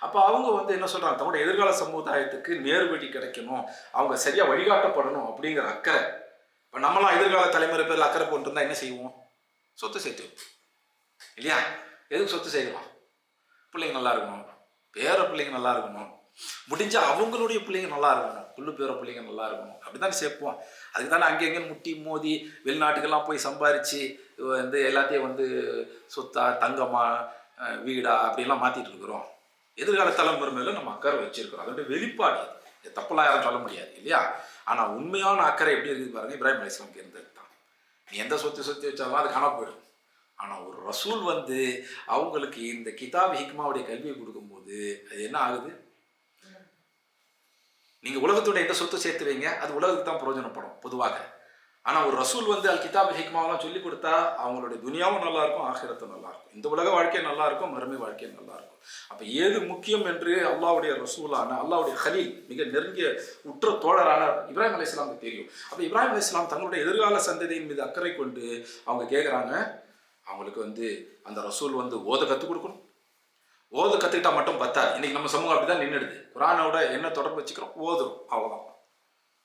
அப்போ அவங்க என்ன சொல்கிறாங்க, தன்னோட எதிர்கால சமுதாயத்துக்கு நேர்வழி கிடைக்கணும், அவங்க சரியாக வழிகாட்டப்படணும் அப்படிங்கிற அக்கறை. இப்போ நம்மளாம் எதிர்கால தலைமுறை பேரில் அக்கறை போட்டுருந்தா என்ன செய்வோம்? சொத்து சேர்த்து இல்லையா? எதுக்கு சொத்து சேர்க்கிறோம்? பிள்ளைங்க நல்லா இருக்கணும், பேர பிள்ளைங்க நல்லா இருக்கணும், முடிஞ்சா அவங்களுடைய பிள்ளைங்க நல்லா இருக்கணும், புல்லு பேர பிள்ளைங்க நல்லா இருக்கணும், அப்படிதான் சேர்ப்போம். அதுக்கு தானே அங்கே முட்டி மோதி வெளிநாட்டுக்கெல்லாம் போய் சம்பாரித்து எல்லாத்தையும் சொத்தா, தங்கமா, வீடா அப்படிலாம் மாற்றிட்டு இருக்கிறோம். எதிர்கால தலைமுறை மேலே நம்ம அக்கறை வச்சிருக்கிறோம். அதோட வெளிப்பாடு இது, தப்பெல்லாம் யாரும் சொல்ல முடியாது இல்லையா? ஆனால் உண்மையான அக்கறை எப்படி இருக்குது பாருங்க, இப்ராஹிம் அலைஹிஸ்ஸலாமுக்கு இருந்தது தான். நீ எந்த சொத்து வச்சாலும் அது காண போயிடும். ஆனால் ஒரு ரசூல் அவங்களுக்கு இந்த கிதாப் ஹிக்மாவுடைய கல்வியை கொடுக்கும்போது அது என்ன ஆகுது? நீங்கள் உலகத்துடைய எந்த சொத்து சேர்த்து வைங்க, அது உலகத்துக்கு தான் பிரயோஜனப்படும் பொதுவாக. ஆனால் ஒரு ரசூல் அல் கிதாப் ஹிக்மாவெல்லாம் சொல்லி கொடுத்தா அவங்களுடைய துனியாவும் நல்லா இருக்கும், ஆகிரத்தும் நல்லா இருக்கும், இந்த உலக வாழ்க்கையும் நல்லா இருக்கும், மறுமை வாழ்க்கையும் நல்லா இருக்கும். அப்போ ஏது முக்கியம் என்று அல்லாஹ்வுடைய ரசூலான, அல்லாஹ்வுடைய கலீல், மிக நெருங்கிய உற்ற தோழரான இப்ராஹிம் அலைஹிஸ்ஸலாமுக்கு தெரியும். அப்போ இப்ராஹிம் அலைஹிஸ்ஸலாம் தங்களுடைய எதிர்கால சந்ததியின் மீது அக்கறை கொண்டு அவங்க கேட்குறாங்க, அவங்களுக்கு அந்த ரசூல் ஓத கற்றுக் கொடுக்கணும். ஓத கற்றுக்கிட்டா மட்டும் பத்தாது. இன்னைக்கு நம்ம சமூகம் அப்படி தான் நின்றுடுது. குரானோட என்ன தொடர்பு வச்சுக்கிறோம், ஓதுறோம், அவ்வளோதான்.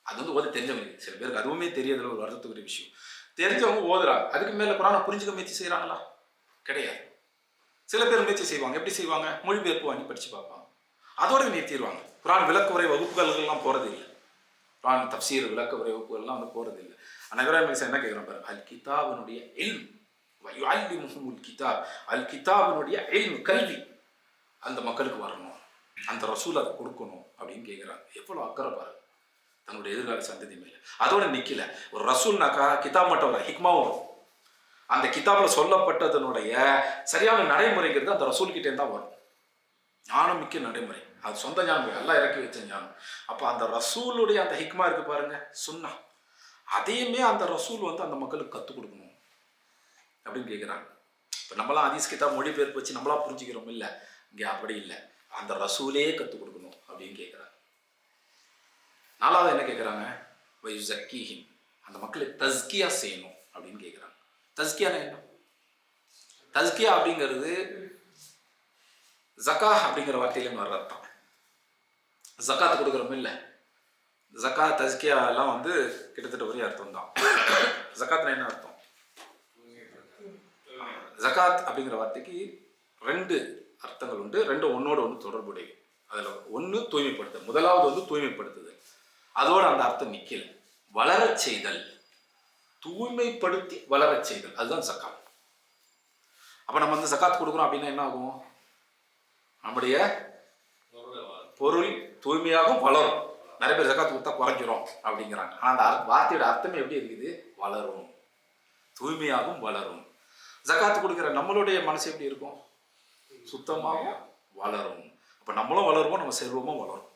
அது ஓத தெரிஞ்சவங்க, சில பேருக்கு அதுவுமே தெரியறதுல ஒரு வருத்தத்துக்குரிய விஷயம். தெரிஞ்சவங்க ஓதுறாங்க, அதுக்கு மேலே குரானை புரிஞ்சுக்க முயற்சி செய்கிறாங்களா? கிடையாது. சில பேர் முயற்சி செய்வாங்க. எப்படி செய்வாங்க? மொழிபெயர்ப்பு வாங்கி படித்து பார்ப்பாங்க, அதோட நிறுத்திடுவாங்க. குரான் விளக்க உரை வகுப்புகள்லாம் போகிறது இல்லை, குரான் தப்சீர் விளக்க உரை வகுப்புகள்லாம் போகிறது இல்லை. ஆனால் இப்ராஹிம் அலைஹிஸ்ஸலாம் என்ன கேட்குறாங்க பாருங்க, அல் கிதாபினுடைய இல்ம் வயுஅல்லிமுஹுமுல் கிதாப், அல் கிதாபினுடைய இல்ம், கல்வி அந்த மக்களுக்கு வரணும், அந்த ரசூல் அதை கொடுக்கணும் அப்படின்னு கேட்குறாங்க. எவ்வளோ அக்கறை பாருங்க தன்னுடைய எதிர்கால சந்ததி மேலே. அதோட நிற்கல. ஒரு ரசூல்னாக்கா கிதாப் மட்டும் வர, ஹிக்மாவும் வரும். அந்த கிதாபில் சொல்லப்பட்டதனுடைய சரியான நடைமுறைங்கிறது அந்த ரசூல்கிட்டே தான் வரும். ஞானம் மிக்க நடைமுறை, அது சொந்த ஞானம், எல்லாம் இறக்கி வச்ச ஞானம். அப்போ அந்த ரசூலுடைய அந்த ஹிக்மா இருக்கு பாருங்க, சுன்னா, அதையுமே அந்த ரசூல் அந்த மக்களுக்கு கற்றுக் கொடுக்கணும் அப்படின்னு கேட்குறாங்க. இப்போ நம்மளாம் ஹதீஸ் கிதாப் மொழிபெயர்ப்பு வச்சு நம்மளா புரிஞ்சுக்கிறோம் இல்லை, இங்கே அப்படி இல்லை, அந்த ரசூலே கற்றுக் கொடுக்கணும் அப்படின்னு கேட்குறாங்க. நாலாவது என்ன கேட்குறாங்க, வயுஸக்கீஹிம், அந்த மக்களை தஸ்கியா செய்யணும் அப்படின்னு கேட்குறாங்க. தஸ்கியானா என்ன? தஸ்கியா அப்படிங்கிறது ஜக்கா அப்படிங்கிற வார்த்தையிலேருந்து வர்றது தான். ஜக்காத்து கொடுக்குறோம் இல்லை, ஜக்கா தஸ்கியா எல்லாம் கிட்டத்தட்ட ஒரே அர்த்தம் தான். ஜக்காத்னா என்ன அர்த்தம்? ஜக்காத் அப்படிங்கிற வார்த்தைக்கு ரெண்டு அர்த்தங்கள் உண்டு, ரெண்டும் ஒன்னோட ஒன்று தொடர்புடைய. அதில் ஒன்று தூய்மைப்படுத்தல், முதலாவது தூய்மைப்படுத்துதல், அதோட அந்த அர்த்தம் நிற்கல, வளரச் செய்தல், தூய்மைப்படுத்தி வளரச் செய்தல், அதுதான் ஜக்காத். அப்போ நம்ம ஜக்காத் கொடுக்குறோம் அப்படின்னா என்ன ஆகும்? நம்முடைய பொருள் தூய்மையாகவும் வளரும். நிறைய பேர் ஜக்காத் கொடுத்தா குறைஞ்சிரும் அப்படிங்கிறாங்க. ஆனால் அந்த வார்த்தையோட அர்த்தமே எப்படி இருக்குது? வளரும், தூய்மையாகவும் வளரும். ஜக்காத்து கொடுக்குற நம்மளுடைய மனசு எப்படி இருக்கும்? சுத்தமாகவும் வளரும். அப்போ நம்மளும் வளருவோம், நம்ம செல்வமும் வளரும்.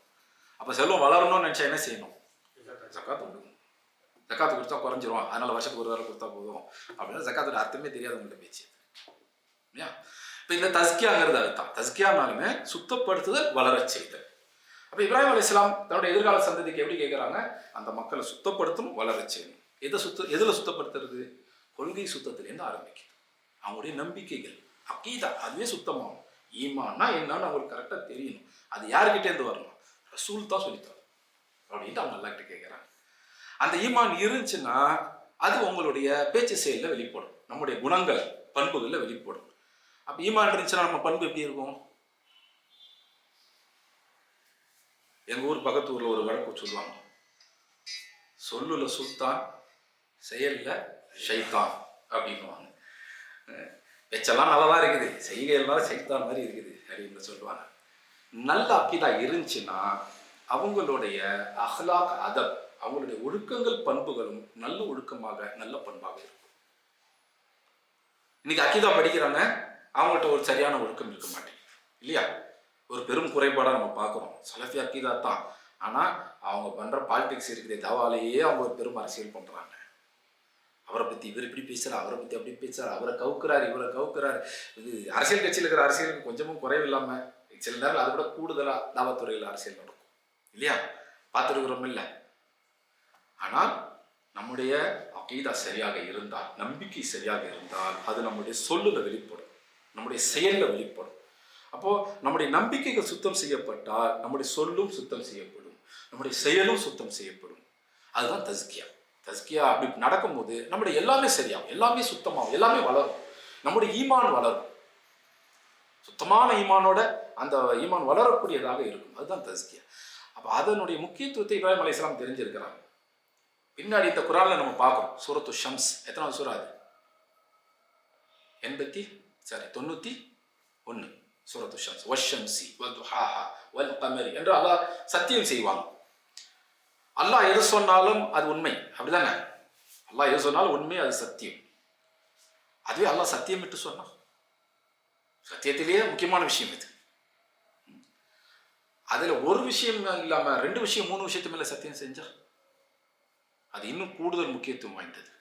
அப்போ செல்வம் வளரணும்னு நினச்சா என்ன செய்யணும்? ஜக்காத்து கொடுக்கணும். ஜக்காத்து கொடுத்தா குறைஞ்சிரும், அதனால வருஷத்துக்கு ஒரு தடவை கொடுத்தா போதும் அப்படின்னா ஜக்காத்தோட அர்த்தமே தெரியாதவங்கள்ட்ட பேச்சு இல்லையா? இப்போ இந்த தஸ்கியாங்கிறது அதுதான். தஸ்கியானாலுமே சுத்தப்படுத்துதல், வளரச் செய்தல். அப்போ இப்ராஹிம் அலைஹிஸ்ஸலாம் தன்னுடைய எதிர்கால சந்ததிக்கு எப்படி கேட்குறாங்க? அந்த மக்களை சுத்தப்படுத்தணும், வளரச் செய்யணும். எதில் சுத்தப்படுத்துறது? கொள்கை சுத்தத்திலேருந்து ஆரம்பிக்கும். அவங்களுடைய நம்பிக்கைகள், அக்கீதா, அதுவே சுத்தமாகும். ஈமான்னா என்னன்னு அவங்களுக்கு கரெக்டாக தெரியணும். அது யாருக்கிட்டேருந்து வரணும்? ரசூல் தான் சொல்லித்தரும் அப்படின்ட்டு அவங்க எல்லார்கிட்ட கேட்குறாங்க. அந்த ஈமான் இருந்துச்சுன்னா அது உங்களுடைய பேச்சு செயலில் வெளிப்படும், நம்முடைய குணங்கள், பண்புகளில் வெளிப்படும். அப்போ ஈமான் இருந்துச்சுன்னா நம்ம பண்பு எப்படி இருக்கும்? எங்கள் ஊர் பக்கத்து ஊரில் ஒரு வழக்கு சொல்லுவாங்க, சொல்லுல சுல்தான், செயலில் ஷைத்தான் அப்படின்வாங்க. வெச்செல்லாம் நல்லா தான் இருக்குது, செய்கையெல்லாம் சைத்தான் மாதிரி இருக்குது அப்படின்னு சொல்லுவாங்க. நல்ல அக்கீதா இருந்துச்சுன்னா அவங்களுடைய அஹ்லாக், அதப், அவங்களுடைய ஒழுக்கங்கள், பண்புகளும் நல்ல ஒழுக்கமாக, நல்ல பண்பாக இருக்கும். இன்னைக்கு அக்கீதா படிக்கிறாங்க, அவங்கள்ட்ட ஒரு சரியான ஒழுக்கம் இருக்க மாட்டேங்குது இல்லையா? ஒரு பெரும் குறைபாடாக நம்ம பார்க்குறோம். சலஃபி அக்கீதா தான், ஆனால் அவங்க பண்ணுற பாலிடிக்ஸ் இருக்குது, தவாலேயே அவங்க ஒரு பெரும் அரசியல் பண்ணுறாங்க. அவரை பற்றி இவர் இப்படி பேசுகிறார், அவரை பற்றி அப்படி பேசுகிறார், அவரை கவுக்குறார், இவரை கவுக்குறார். இது அரசியல் கட்சியில் இருக்கிற அரசியலுக்கு கொஞ்சமும் குறைவில்லாமல் சில நேரம் அதை விட கூடுதலாக தாவத்துறையில் அரசியல் நடக்கும் இல்லையா? பார்த்துருக்கிறோம் இல்லை? ஆனால் நம்முடைய அகீதா சரியாக இருந்தால், நம்பிக்கை சரியாக இருந்தால், அது நம்முடைய சொல்லுல வெளிப்படும், நம்முடைய செயல்ல வெளிப்படும். அப்போ நம்முடைய நம்பிக்கைகள் சுத்தம் செய்யப்பட்டால் நம்முடைய சொல்லும் சுத்தம் செய்யப்படும், நம்முடைய செயலும் சுத்தம் செய்யப்படும். அதுதான் தஸ்கியா. தஸ்கியா அப்படி நடக்கும்போது நம்முடைய எல்லாமே சரியாகும், எல்லாமே சுத்தமாகும், எல்லாமே வளரும், நம்முடைய ஈமான் வளரும். சுத்தமான ஈமானோட அந்த ஈமான் வளரக்கூடியதாக இருக்கும். அதுதான் தஸ்கியா. அப்போ அதனுடைய முக்கியத்துவத்தை இப்ராஹிம் அலைஹிஸ்ஸலாம் தெரிஞ்சிருக்கிறாங்க. பின்னாடி இந்த குர்ஆன்ல நம்ம பார்க்கிறோம். சூரத்து ஷம்ஸ் எத்தனாவது சூரா அது? 91 சூரத்து ஷம்ஸ். வஷ்ஷம்சி வதுஹாஹா வல் கமரி என்று அல்லாஹ் சத்தியம் செய்வாங்க. அல்லாஹ் எது சொன்னாலும் அது உண்மை, அப்படிதானே? அல்லாஹ் எது சொன்னாலும் உண்மை, அது சத்தியம். அதுவே அல்லாஹ் சத்தியம் விட்டு சொன்னா, சத்தியத்திலேயே முக்கியமான விஷயம் இது. அதுல ஒரு விஷயம் இல்லாம 2 விஷயம் 3 விஷயத்து மேல சத்தியம் செஞ்சா அது இன்னும் கூடுதல் முக்கியத்துவம் வாய்ந்தது,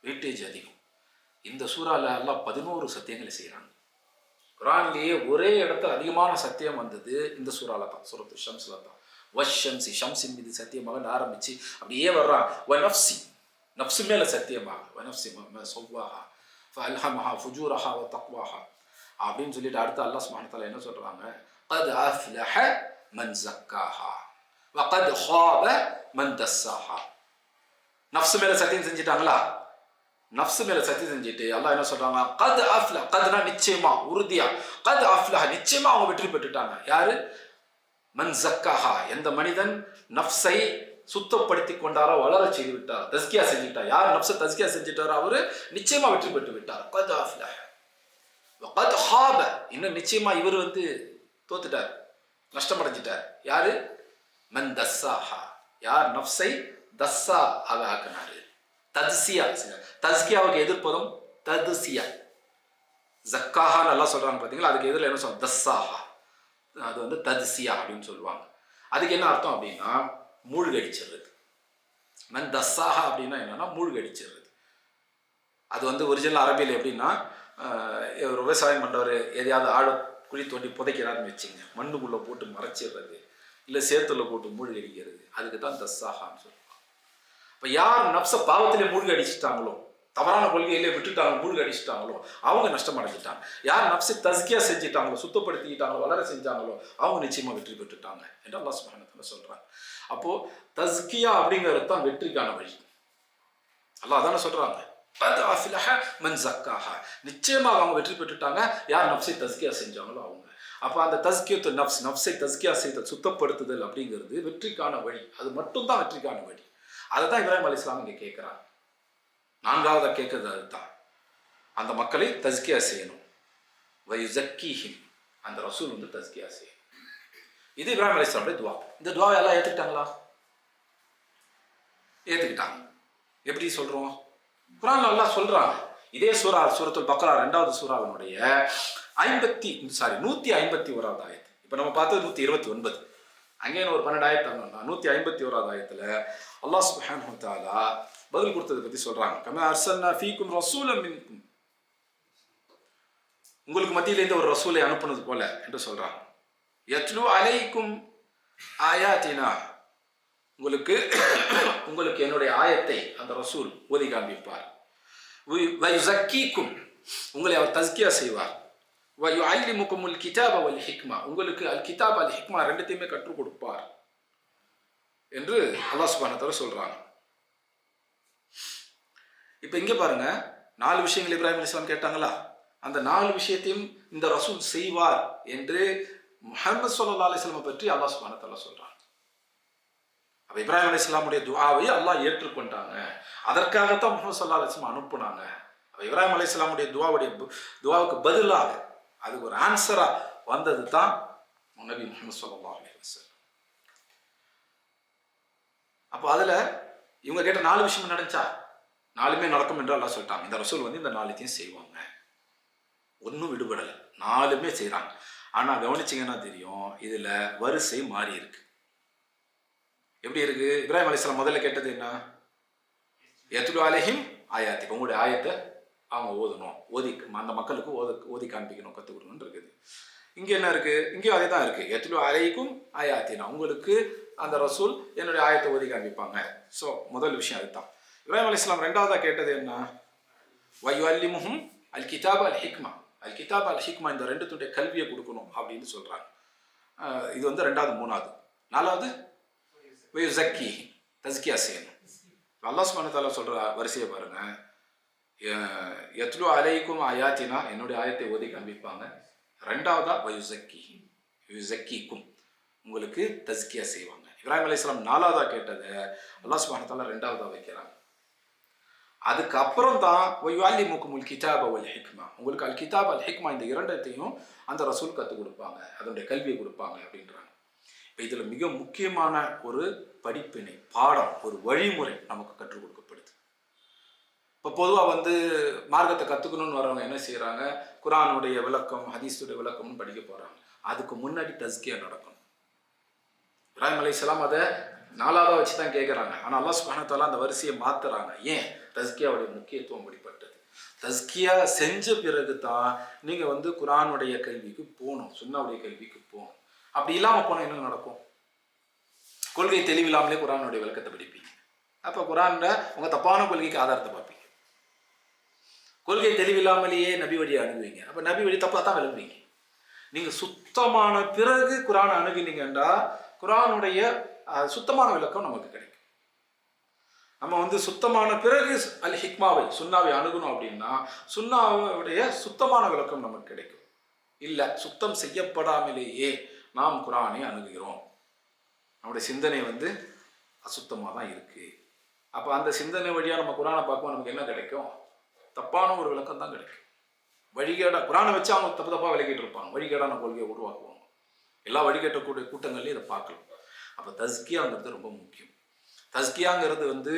வெயிட்டேஜ் அதிகம். இந்த சூறால அல்லாஹ் 11 சத்தியங்களை செய்யறாங்க. குர்ஆன்லயே ஒரே இடத்துல அதிகமான சத்தியம் வந்தது இந்த சூறால தான், சூரத்து ஷம்ஸ்ல தான். வஷ்ஷம்சி, ஷம்ஸின் மீது சத்தியமாக ஆரம்பிச்சு அப்படியே வர்றான். வனஃப்சி, நஃப்ஸ் மேல சத்தியமாக, வனஃப்சி ஸவ்வாஹா ஃபஅல்ஹமஹா ஃபுஜூரஹா வ தக்வாஹா அப்படின்னு சொல்லிட்டு அடுத்து அல்லாஹ் சுப்ஹானஹு வ தஆலா என்ன சொல்றாங்க? قد أفلح من زكاها وقد خاب من دساها. நஃப்ஸ் மேல சத்தியம் செஞ்சிட்டாங்களா? நஃப்ஸ் மேல சத்தியம் செஞ்சுட்டு அல்லாஹ் என்ன சொல்றாங்க? قد أفلح, قدனா நிச்சயமா, உறுதியா, قد أفلح நிச்சயமா அவங்க வெற்றி பெற்றுட்டாங்க. யாரு? மன் ஜக்காஹா, எந்த மனிதன் நஃப்ஸை சுத்தப்படுத்தி கொண்டாரோ, வளர செய்து விட்டார், தஸ்கியா செஞ்சுட்டார். யார் நஃப்ஸை தஸ்கியா செஞ்சுட்டாரோ அவரு நிச்சயமா வெற்றி பெற்று விட்டார். قد أفلح وقد خاب, இன்னும் நிச்சயமா இவர் தோத்துட்டார், நஷ்டம் அடைஞ்சிட்டார். யாரு? மன் தஸ்ஸாஹா, யார் நஃப்ஸை தஸ்ஸா ஆக்கினாரு, தத்சியா. தஸ்கியாவுக்கு எதிர்ப்பதும் தத்சியா. ஜக்காஹா நல்லா சொல்றாங்க பார்த்தீங்களா, அதுக்கு எதிரில் என்ன சொல்றாங்க? தஸ்ஸாஹா. அது தத்சியா அப்படின்னு சொல்லுவாங்க. அதுக்கு என்ன அர்த்தம் அப்படின்னா மூழ்கடிச்சிடுறது. மன் தஸ்ஸாஹா அப்படின்னா என்னன்னா மூழ்கடிச்சிடுறது. அது ஒரிஜினல் அரபியில் எப்படின்னா, ஒரு விவசாயம் பண்ணுறவர் எதையாவது ஆழ குழி தோண்டி புதைக்கிறாருன்னு வச்சுங்க, மண்ணுக்குள்ளே போட்டு மறைச்சிடுறது, இல்லை சேத்துல போட்டு மூழ்கடிக்கிறது, அதுக்கு தான் தஸ்ஸாஹான்னு சொல்லுவாங்க. இப்போ யார் நஃப்ஸை பாவத்திலே மூழ்கி அடிச்சுட்டாங்களோ, தவறான கொள்கையிலே விட்டுட்டாங்க, மூழ்கி அடிச்சுட்டாங்களோ அவங்க நஷ்டம் அடைஞ்சிட்டாங்க. யார் நஃப்ஸை தஸ்கியா செஞ்சுட்டாங்களோ, சுத்தப்படுத்திக்கிட்டாங்களோ, வளர செஞ்சாங்களோ அவங்க நிச்சயமாக வெற்றி பெற்றுட்டாங்க என்று அல்லாஹ் சுப்ஹானஹு வ தஆலா சொல்கிறாங்க. அப்போது தஸ்கியா அப்படிங்கிறது தான் வெற்றிக்கான வழி. அல்லாஹ் அதானே சொல்கிறாங்க, قد أفلح من زكاها, நிச்சயமாக அவங்க வெற்றி பெற்றுட்டாங்க யார் நஃப்ஸை தஸ்கியா செஞ்சாங்களோ அவங்க. அப்போ அந்த தஸ்கியத்து நஃப்ஸ், நஃப்ஸை தஸ்கியா செய்த சுத்தப்படுத்துதல் அப்படிங்கிறது வெற்றிக்கான வழி. அது மட்டும்தான் வெற்றிக்கான வழி. அதை தான் இப்ராஹிம் அலைஹிஸ்ஸலாம் இங்கே கேட்குறாங்க. 4ஆவதா கேட்கறது அதுதான், அந்த மக்களை தஸ்கியா செய்யணும். வயுஸக்கீஹிம், அந்த ரசூல் தஸ்கியா செய்யணும். இது இப்ராஹிம் அலைஹிஸ்ஸலாமுடைய துவா. இந்த துவாவை எல்லாம் ஏற்றுக்கிட்டாங்களா? ஏற்றுக்கிட்டாங்க. எப்படி சொல்கிறோம்? குர்ஆன்ல அல்லாஹ் சொல்றாங்க. இதே சூரத்துல் பக்ரா 2வது சூராவினுடைய 151வது ஆயத்து. இப்போ நம்ம பார்த்தது 129. அங்கே ஒரு 12 ஆயத்து ஆகணும்னா 151வது ஆயத்துல அல்லாஹ் சுப்ஹானஹு வ தஆலா பதில் கொடுத்ததை பற்றி சொல்றாங்க. கமா அர்சல்னா ஃபீக்கும் ரசூலன் மின்கும், உங்களுக்கு மத்தியிலேருந்து ஒரு ரசூலை அனுப்புனது போல என்று சொல்றாங்க. யத்லு அலைக்கும் ஆயாத்தினா, உங்களுக்கு என்னுடைய ஆயத்தை அந்த ரசூல் ஓதி காண்பிப்பார். வயுஸக்கீக்கும், உங்களை அவர் தஸ்கியா செய்வார். வயுஅல்லிமுகுமுல் கிதாப வல் ஹிக்மா, உங்களுக்கு அல் கிதாப் அல் ஹிக்மா ரெண்டுத்தையுமே கற்றுக் கொடுப்பார் என்று அல்லாஹ் சுப்ஹானஹு வ தஆலா சொல்றாங்க. இப்போ இங்கே பாருங்க, 4 விஷயங்கள் இப்ராஹிம் அலைஹிஸ்ஸலாம் கேட்டாங்களா? அந்த 4 விஷயத்தையும் இந்த ரசூல் செய்வார் என்று முஹம்மது ஸல்லல்லாஹு அலைஹி வஸல்லம் பற்றி அல்லாஹ் சுப்ஹானஹு வ தஆலா சொல்றாங்க. அப்போ இப்ராஹிம் அலைஹிஸ்ஸலாமுடைய துஆவை அல்லாஹ் ஏற்றுக்கொண்டாங்க. அதற்காகத்தான் முஹம்மது ஸல்லல்லாஹு அலைஹி வஸல்லம் அனுப்புனாங்க. அப்போ இப்ராஹிம் அலைஹிஸ்ஸலாமுடைய துஆவுக்கு பதிலாக, அதுக்கு ஒரு ஆன்சரா வந்தது தான் நபி முஹம்மது ஸல்லல்லாஹு அலைஹி வஸல்லம். அப்போ அதில் இவங்க கேட்ட 4 விஷயம் நடந்துச்சா? 4மே நடக்கும் என்று அல்லாஹ் சொல்லிட்டாங்க. இந்த ரசூல் இந்த 4த்தையும் செய்வாங்க, ஒன்றும் விடுபடலை, 4மே செய்கிறாங்க. ஆனால் கவனிச்சிங்கன்னா தெரியும், இதில் வரிசை மாறி இருக்கு. எப்படி இருக்கு? இப்ராஹிம் அலைஹிஸ்ஸலாம் முதல்ல கேட்டது என்ன? யத்லு அலைஹிம் ஆயாத்தி, உங்களுடைய ஆயத்தை அவங்க ஓதணும், அந்த மக்களுக்கு ஓதி காண்பிக்கணும், கற்றுக் கொடுக்கணும் இருக்குது. இங்கே என்ன இருக்கு? இங்கேயும் அதே தான் இருக்கு. யத்லு அலைக்கும் ஆயாத்தினா, உங்களுக்கு அந்த ரசூல் என்னுடைய ஆயத்தை ஓதி காண்பிப்பாங்க. ஸோ முதல் விஷயம் அதுதான். இப்ராஹிம் அலைஹிஸ்ஸலாம் ரெண்டாவதாக கேட்டது என்ன? வயுஅல்லிமுஹும் அல் கிதாப் அல் ஹிக்மா. அல் கிதாப் அல் ஹிக்மா, இந்த ரெண்டுத்துடைய கல்வியை கொடுக்கணும் அப்படின்னு சொல்கிறாங்க. இது வந்து ரெண்டாவது. மூணாவது, நாலாவது வயுஸக்கி, தஸ்கியா செய்யணும். அல்லாஹ் சுப்ஹானஹு வ தஆலா சொல்கிற வரிசையை பாருங்க. யத்லு அலைக்கும் ஆயாத்தினா, என்னுடைய ஆயத்தை ஓதி காண்பிப்பாங்க. ரெண்டாவதா வயுஸக்கிக்கும், உங்களுக்கு தஸ்கியா செய்வாங்க. இப்ராஹிம் அலைஹிஸ்ஸலாம் நாலாவதாக கேட்டதை அல்லாஹ் சுப்ஹானஹு வ தஆலா ரெண்டாவதாக வைக்கிறாங்க. அதுக்கப்புறம் தான் வயுஅல்லிமுக்குமுல் கிதாப வல் ஹிக்மா, உங்களுக்கு அல் கிதாப் அல் ஹிக்மா இந்த இரண்டத்தையும் அந்த ரசூல் கற்றுக் கொடுப்பாங்க, அதனுடைய கல்வியை கொடுப்பாங்க அப்படின்றாங்க. இப்போ இதில் மிக முக்கியமான ஒரு படிப்பினை, பாடம், ஒரு வழிமுறை நமக்கு கற்றுக் கொடுக்கப்படுது. இப்போ பொதுவாக வந்து மார்க்கத்தை கற்றுக்கணும்னு வரவங்க என்ன செய்கிறாங்க? குர்ஆனுடைய விளக்கம், ஹதீஸுடைய விளக்கம்னு படிக்க போகிறாங்க. அதுக்கு முன்னாடி தஸ்கியா நடக்கணும். இப்ராஹிம் அலைஹிஸ்ஸலாம் அதை நாலாவதாக வச்சு தான் கேட்குறாங்க. ஆனால் அல்லாஹ் சுப்ஹானஹு வ தஆலா அந்த வரிசையை மாற்றுறாங்க. ஏன்? தஸ்கியாவுடைய முக்கியத்துவம் அப்படிப்பட்டது. தஸ்கியா செஞ்ச பிறகு தான் நீங்கள் வந்து குர்ஆனுடைய கல்விக்கு போகணும், சுன்னாவுடைய கல்விக்கு போகணும். அப்படி இல்லாமல் போனால் என்ன நடக்கும்? கொள்கை தெளிவில்லாமலே குர்ஆனுடைய விளக்கத்தை படிப்பீங்க. அப்போ குர்ஆனில் உங்கள் தப்பான கொள்கைக்கு ஆதாரத்தை பார்ப்பீங்க. கொள்கை தெளிவில்லாமலேயே நபி வழியை அணுகுவீங்க. அப்போ நபி வழி தப்பாக தான் விளங்குவீங்க. நீங்கள் சுத்தமான பிறகு குர்ஆனை அணுகினீங்கன்னா குர்ஆனுடைய சுத்தமான விளக்கம் நமக்கு கிடைக்கும். நம்ம வந்து சுத்தமான பிறகு அல் ஹிக்மாவை, சுன்னாவை அணுகணும் அப்படின்னா சுன்னாவுடைய சுத்தமான விளக்கம் நமக்கு கிடைக்கும். இல்லை, சுத்தம் செய்யப்படாமலேயே நாம் குர்ஆனை அணுகுகிறோம், நம்முடைய சிந்தனை வந்து அசுத்தமாக தான் இருக்குது. அப்போ அந்த சிந்தனை வழியாக நம்ம குர்ஆனை பார்க்கும்போது நமக்கு என்ன கிடைக்கும்? தப்பான ஒரு விளக்கம் தான் கிடைக்கும். வழிகேடா குர்ஆனை வச்சு அவங்க தப்பாக விளக்கிட்டு இருப்பாங்க, வழிகேடான கொள்கையை உருவாக்குவாங்க. எல்லா வழிகேட்டக்கூடிய கூட்டங்கள்லையும் இதை பார்க்கலாம். அப்போ தஸ்கியாங்கிறது ரொம்ப முக்கியம். தஸ்கியாங்கிறது வந்து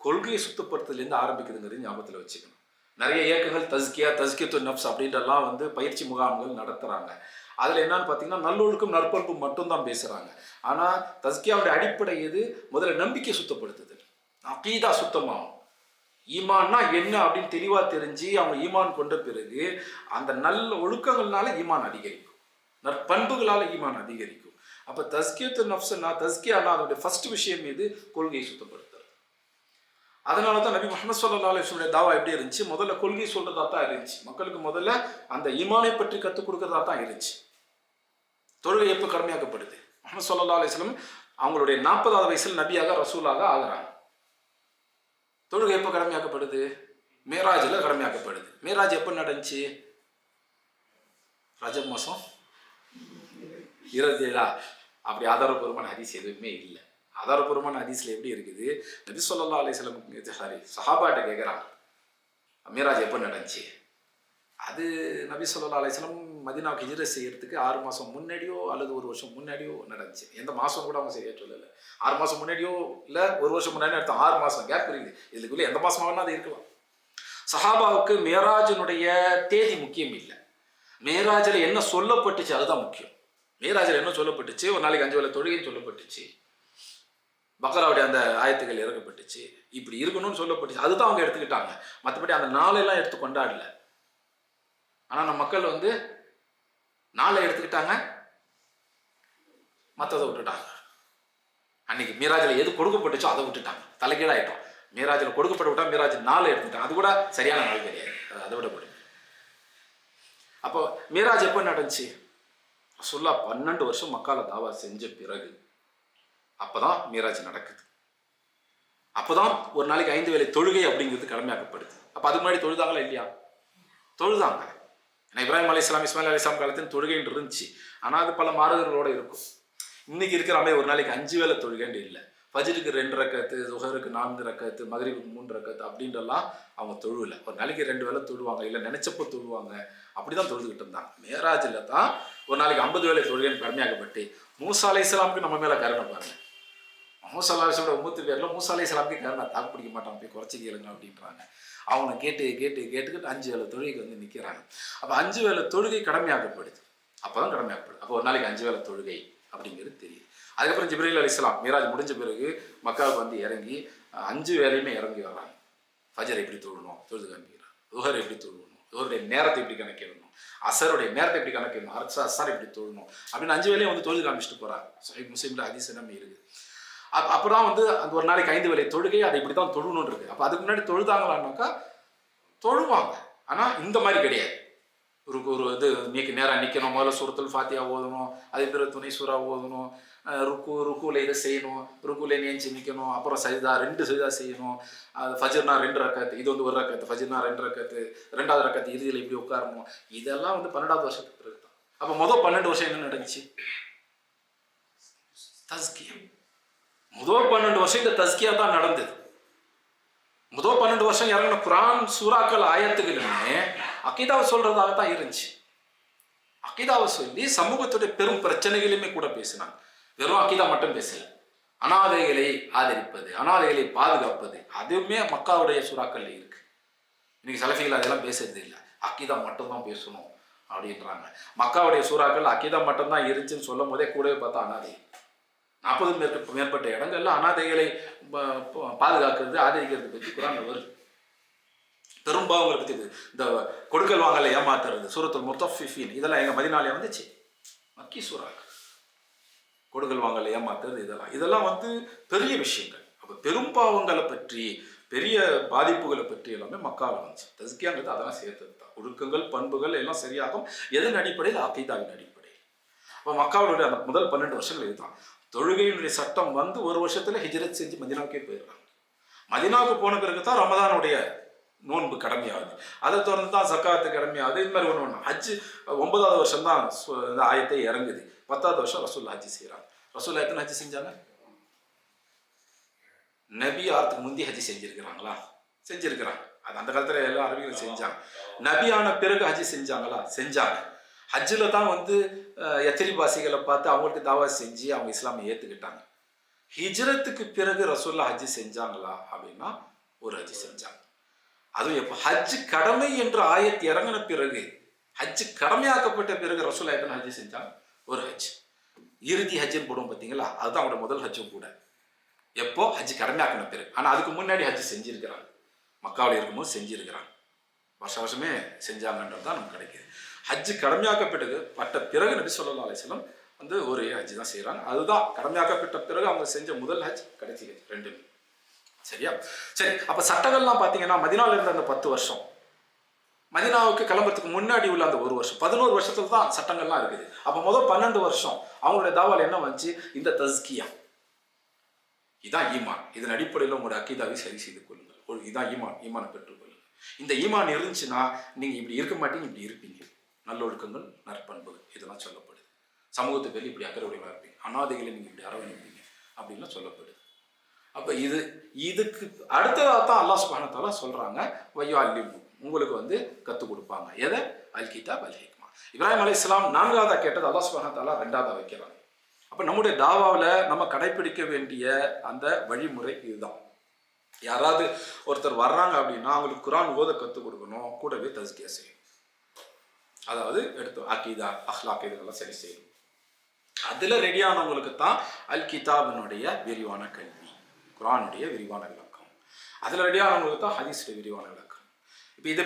கொள்கையை சுத்தப்படுத்துலேருந்து ஆரம்பிக்குதுங்கிறது ஞாபகத்தில் வச்சுக்கணும். நிறைய இயக்கங்கள் தஸ்கியத்து நஃப்ஸ் அப்படின்றலாம் வந்து பயிற்சி முகாம்கள் நடத்துகிறாங்க. அதில் என்னன்னு பார்த்தீங்கன்னா நல்லொழுக்கம் நற்பண்பு மட்டும்தான் பேசுகிறாங்க. ஆனால் தஸ்கியாவுடைய அடிப்படை எது? முதல்ல நம்பிக்கை சுத்தப்படுத்துது, அகீதா சுத்தமாகும். ஈமான்னா என்ன அப்படின்னு தெளிவாக தெரிஞ்சு அவங்க ஈமான் கொண்ட பிறகு அந்த நல்ல ஒழுக்கங்கள்னால ஈமான் அதிகரிக்கும், நற்பண்புகளால் ஈமான் அதிகரிக்கும். அப்போ தஸ்கியத்து நஃப்ஸ்னா, தஸ்கியானா அதோடைய ஃபர்ஸ்ட் விஷயம் எது? கொள்கையை சுத்தப்படுத்துறது. அதனால தான் நபி முஹம்மது ஸல்லல்லாஹு அலைஹி வஸல்லம் தாவா எப்படி இருந்துச்சு? முதல்ல கொள்கை சொல்றதா தான் இருந்துச்சு. மக்களுக்கு முதல்ல அந்த ஈமானை பற்றி கற்றுக் கொடுக்கறதா தான் இருந்துச்சு. தொழுகை எப்போ கடமையாக்கப்படுது? முஹம்மது ஸல்லல்லாஹு அலைஹி வஸல்லம் அவங்களுடைய 40வது வயசில் நபியாக ரசூலாக ஆகிறாங்க. தொழுகை எப்போ கடமையாக்கப்படுது? மேராஜில் கடமையாக்கப்படுது. மேராஜ் எப்போ நடந்துச்சு? ரஜப் மாதம் 27. அப்படி ஆதாரபூர்வமான ஹதீஸ் எதுவுமே இல்லை. ஆதாரபூர்வமான ஹதீஸில் எப்படி இருக்குது? நபி ஸல்லல்லாஹு அலைஹி வஸல்லம் சஹாபாட்ட கேட்குறாங்க, மேராஜ் எப்போ நடந்துச்சு? அது நபி ஸல்லல்லாஹு அலைஹி வஸல்லம் மதீனாவுக்கு ஹிஜ்ரத் செய்யறதுக்கு 6 மாதம் முன்னாடியோ அல்லது 1 வருஷம் முன்னாடியோ நடந்துச்சு. எந்த மாதம் கூட அவங்க சரியா சொல்லலை. 6 மாதம் முன்னாடியோ இல்லை 1 வருஷம் முன்னாடி அடுத்த 6 மாதம் கேப் இருக்குது. இதுக்குள்ளே எந்த மாதமாக வேணால் அது இருக்கலாம். சஹாபாவுக்கு மேராஜினுடைய தேதி முக்கியம் இல்லை, மேராஜில் என்ன சொல்லப்பட்டுச்சு அதுதான் முக்கியம். மேராஜில் என்ன சொல்லப்பட்டுச்சு? ஒரு நாளைக்கு 5 வேளை தொழுகைன்னு சொல்லப்பட்டுச்சு, பக்ராவுடைய அந்த ஆயத்துக்கள் இறக்கப்பட்டுச்சு, இப்படி இருக்கணும்னு சொல்லப்பட்டுச்சு. அதுதான் அவங்க எடுத்துக்கிட்டாங்க. மற்றபடி அந்த நாளெல்லாம் எடுத்து கொண்டாடல. ஆனால் நம்ம மக்கள் வந்து நாளை எடுத்துக்கிட்டாங்க, மற்றதை விட்டுட்டாங்க. அன்னைக்கு மீராஜில் எது கொடுக்கப்பட்டுச்சோ அதை விட்டுட்டாங்க, தலைகீழாயிட்டோம். மீராஜில் கொடுக்கப்பட்டு விட்டா மீராஜ் நாளை எடுத்துக்கிட்டாங்க. அது கூட சரியான நாள் கிடையாது, அதை விட போடுங்க. அப்போ மீராஜ் எப்போ நடந்துச்சு? ரசூலுல்லாஹ் 12 வருஷம் மக்கால தாவா செஞ்ச பிறகு அப்போதான் மீராஜ் நடக்குது. அப்போதான் ஒரு நாளைக்கு 5 வேளை தொழுகை அப்படிங்கிறது கடமையாக்கப்படுது. அப்போ அதுக்கு முன்னாடி தொழுதாங்களா இல்லையா? தொழுதாங்க. ஏன்னா இப்ராஹிம் அலைஹிஸ்ஸலாம், இஸ்மாயில் அலைஹிஸ்ஸலாம் காலத்தில் தொழுகைன்னு இருந்துச்சு. ஆனால் அது பல மாறுதல்களோடு இருக்கும். இன்னைக்கு இருக்கிற மாதிரி ஒரு நாளைக்கு 5 வேளை தொழுகைன்னு இல்லை. ஃபஜ்ருக்கு 2 ரக்கத்து, zuஹருக்கு 4 ரக்கத்து, மக்ரிபுக்கு 3 ரக்கத்து அப்படின்றலாம் அவங்க தொழுவில்லை. ஒரு நாளைக்கு 2 வேளை தொழுவாங்க, இல்லை நினைச்சப்போ தொழுவாங்க. அப்படி தான் தொழுதுகிட்டு இருந்தாங்க. மேராஜில் தான் ஒரு நாளைக்கு 50 வேளை தொழுகைன்னு கடமையாக்கப்பட்டு மூசா அலைஹிஸ்ஸலாமுக்கு நம்ம மேலே கருணை பாருங்க. மூசா அலைஹிஸ்ஸலாமோட உம்மத்து பேரில் மூசா அலைஹிஸ்ஸலாமுக்கு கருணை தாக்கு பிடிக்க மாட்டாங்க, போய் குறைச்சி கேளுங்க அப்படின்றாங்க. அவங்க கேட்டுக்கிட்டு 5 வேளை தொழுகைக்கு வந்து நிற்கிறாங்க. அப்போ 5 வேளை தொழுகை கடமையாக்கப்படுது. அப்போ தான் கடமையாக்கப்படுது. அப்போ ஒரு நாளைக்கு 5 வேளை தொழுகை அப்படிங்கிறது தெரியுது. அதுக்கப்புறம் ஜிப்ரீல் அலைஹிஸ்ஸலாம் மீராஜ் முடிஞ்ச பிறகு மக்காவுக்கு வந்து இறங்கி 5 வேளையுமே இறங்கி வர்றாங்க. ஃபஜர் எப்படி தொழணும் தொழுது காண்பிக்கிறாங்க, லுஹர் எப்படி தொழணும், லுஹருடைய நேரத்தை எப்படி கணக்கிடணும், அசருடைய நேரத்தை எப்படி கணக்கிடணும், அசார் எப்படி தொழணும் அப்படின்னு 5 வேளையும் வந்து தொழுது காண்பிச்சுட்டு போகிறாங்க. சஹீஹ் முஸ்லிம்ல ஹதீஸ் எல்லாமே இருக்குது. அப்பதான் வந்து அந்த ஒரு நாளைக்கு 5 வேளை தொழுகை அதை இப்படி தான் தொழுணுன்னு இருக்கு. அப்போ அதுக்கு முன்னாடி தொழுதாங்களான்னாக்கா தொழுவாங்க, ஆனால் இந்த மாதிரி கிடையாது. ஒரு இது நேராக நிற்கணும், முதல்ல சூரத்துல் ஃபாத்தியா ஓதணும், அதே பிறகு துணை சூறா ஓதணும், ருக்குல இதை செய்யணும், ருக்குல நேஞ்சி நிற்கணும், அப்புறம் சஜிதா 2 சஜிதா செய்யணும், அது ஃபஜ்ர்னா 2 ரக்காத்து, இது வந்து 1 ரக்காத்து, ஃபஜ்ர்னா 2 ரக்காத்து, 2வது ரக்காத்து இறுதியில் இப்படி உட்காரணும். இதெல்லாம் வந்து 12வது வருஷத்துக்கு பிறகு தான். அப்போ முதல் 12 வருஷம் என்ன நடந்துச்சு? தஸ்கியா. முதல் 12 வருஷம் இந்த தஸ்கியா தான் நடந்தது. முதல் 12 வருஷம் இறங்கின குரான் சூறாக்கள் ஆயத்துகளுமே அக்கீதாவை சொல்றதாக தான் இருந்துச்சு. அக்கீதாவை சொல்லி சமூகத்துடைய பெரும் பிரச்சனைகளுமே கூட பேசினாங்க. வெறும் அக்கீதா மட்டும் பேசல, அனாதைகளை ஆதரிப்பது, அனாதைகளை பாதுகாப்பது, அதுவுமே மக்காவுடைய சூறாக்கள்ல இருக்கு. இன்னைக்கு சலஃபிகள் அதெல்லாம் பேசுறது இல்லை, அக்கீதா மட்டும்தான் பேசணும் அப்படின்றாங்க. மக்காவுடைய சூறாக்கள் அக்கீதா மட்டும்தான் இருந்துச்சுன்னு சொல்லும் போதே கூடவே பார்த்தா அனாதை 40 மேற்பட்ட இடங்கள்ல அனாதைகளை பாதுகாக்கிறது, ஆதரிக்கிறது பற்றி குரான்ல வருது. பெரும்பாவங்களை பற்றி இந்த கொடுக்கல் வாங்கல ஏமாத்துறது, சூரத்துல் முத்தஃபிஃபீன், இதெல்லாம் எங்க மதீனாலே வந்துச்சு. மக்கி சூறாக்கள், கொடுக்கல் வாங்கல ஏமாத்துறது, இதெல்லாம் வந்து பெரிய விஷயங்கள். அப்போ பெரும்பாவங்களை பற்றி, பெரிய பாதிப்புகளை பற்றி எல்லாமே மக்காவில் வந்துச்சு. தஸ்கியாங்கிறது அதெல்லாம் சேர்த்தது தான். ஒழுக்கங்கள் பண்புகள் எல்லாம் சரியாகும். எதன் அடிப்படையில்? அகீதாவின் அடிப்படையில். அப்போ மக்காவுடைய அந்த முதல் 12 வருஷங்கள் இதுதான். தொழுகையினுடைய சட்டம் வந்து 1 வருஷத்துல ஹிஜ்ரத் செஞ்சு மதீனாவுக்கே போயிடுறாங்க. மதீனாவுக்கு போன பிறகு தான் ரமதானுடைய நோன்பு கடமையாகுது, அதை தொடர்ந்து தான் ஜக்காத்து கடமையாகுது. இது மாதிரி ஒன்று ஹஜ்ஜு 9வது வருஷம் தான் இந்த ஆயத்தை இறங்குது. 10வது வருஷம் ரசூல் ஹஜ்ஜி செய்கிறாங்க. ரசூல் எத்தனை ஹஜ்ஜி செஞ்சாங்க? நபி ஆறதுக்கு முந்தி ஹஜ்ஜி செஞ்சிருக்கிறாங்களா? செஞ்சிருக்கிறாங்க. அது அந்த காலத்துல எல்லா அரபிகளும் செஞ்சாங்க. நபியான பிறகு ஹஜ்ஜி செஞ்சாங்களா? செஞ்சாங்க. ஹஜ்ஜில் தான் வந்து எத்திரிபாசிகளை பார்த்து அவங்களுக்கு தாவா செஞ்சு அவங்க இஸ்லாமை ஏற்றுக்கிட்டாங்க. ஹிஜ்ரத்துக்கு பிறகு ரசூல்லா ஹஜ்ஜி செஞ்சாங்களா அப்படின்னா ஒரு ஹஜ்ஜி செஞ்சாங்க. அதுவும் எப்போ? ஹஜ்ஜு கடமை என்ற ஆயத்து இறங்கின பிறகு, ஹஜ்ஜு கடமையாக்கப்பட்ட பிறகு ரசூல்லா எத்தனை ஹஜ்ஜி செஞ்சாங்க? ஒரு ஹஜ். இறுதி ஹஜ்ஜுன்னு போடுவோம் பார்த்தீங்களா, அதுதான் அவங்களோட முதல் ஹஜ்ஜும் கூட. எப்போ? ஹஜ்ஜு கடமையாக்கின பிறகு. ஆனால் அதுக்கு முன்னாடி ஹஜ்ஜு செஞ்சிருக்கிறாங்க, மக்காவில் இருக்கும்போது செஞ்சிருக்கிறாங்க, வருஷமே செஞ்சாங்கன்றது தான் நமக்கு கிடைக்கிது. ஹஜ்ஜு கடமையாக்கப்பட்ட பிறகு நபி ஸல்லல்லாஹு அலைஹி வஸல்லம் வந்து ஒரு ஹஜ்ஜு தான் செய்கிறாங்க. அதுதான் கடமையாக்கப்பட்ட பிறகு அவங்க செஞ்ச முதல் ஹஜ், கடைசி ஹஜ், ரெண்டுமே. சரியா? சரி. அப்போ சட்டங்கள்லாம் பார்த்தீங்கன்னா மதீனாவில் இருந்த அந்த 10 வருஷம், மதீனாவுக்கு கிளம்புறதுக்கு முன்னாடி உள்ள அந்த 1 வருஷம், 11 வருஷத்துல தான் சட்டங்கள்லாம் இருக்குது. அப்போ முதல் 12 வருஷம் அவங்களுடைய தாவால் என்ன வந்துச்சு? இந்த தஸ்கியா. இதான் ஈமான். இதன் அடிப்படையில் உங்களுடைய அக்கீதாவை சரி செய்து கொள்ளுங்கள். இதான் ஈமான். ஈமானை பெற்றுக்கொள்ளுங்கள். இந்த ஈமான் இருந்துச்சுன்னா நீங்க இப்படி இருக்க மாட்டீங்க, இப்படி இருப்பீங்க. நல்லொழுக்கங்கள், நற்பண்புகள் இதெல்லாம் சொல்லப்படுது. சமூகத்துக்கு வெளியே இப்படி அக்கறையுடையவா இருப்பீங்க, அனாதைகளை நீங்க இப்படி அரவணைப்பீங்க அப்படின்லாம் சொல்லப்படுது. அப்ப இதுக்கு அடுத்ததாக தான் அல்லாஹ் சுப்ஹானஹு வ தஆலா சொல்றாங்க, வயுஅல்லிமு, உங்களுக்கு வந்து கற்றுக் கொடுப்பாங்க. எதை? அல் கிதாப் அல் ஹிக்மா. இப்ராஹிம் அலைஹிஸ்ஸலாம் 4வதா கேட்டது அல்லாஹ் சுப்ஹானஹு வ தஆலா 2வதா வைக்கிறாங்க. அப்ப நம்முடைய தாவாவில் நம்ம கடைபிடிக்க வேண்டிய அந்த வழிமுறை இதுதான். யாராவது ஒருத்தர் வர்றாங்க அப்படின்னா அவங்களுக்கு குர்ஆன் ஓத கற்றுக் கொடுக்கணும், கூடவே தஸ்கியா செய்யணும். அதாவது எடுத்து அகீதா, அஹ்லாக் இதெல்லாம் சரி செய்யணும். அதுல ரெடியானவங்களுக்கு தான் அல் கிதாபினுடைய விரிவான கல்வி, குர்ஆனுடைய விரிவான விளக்கம். அதுல ரெடியானவங்களுக்கு தான் ஹதீஸுடைய விரிவான விளக்கம். இப்போ இதை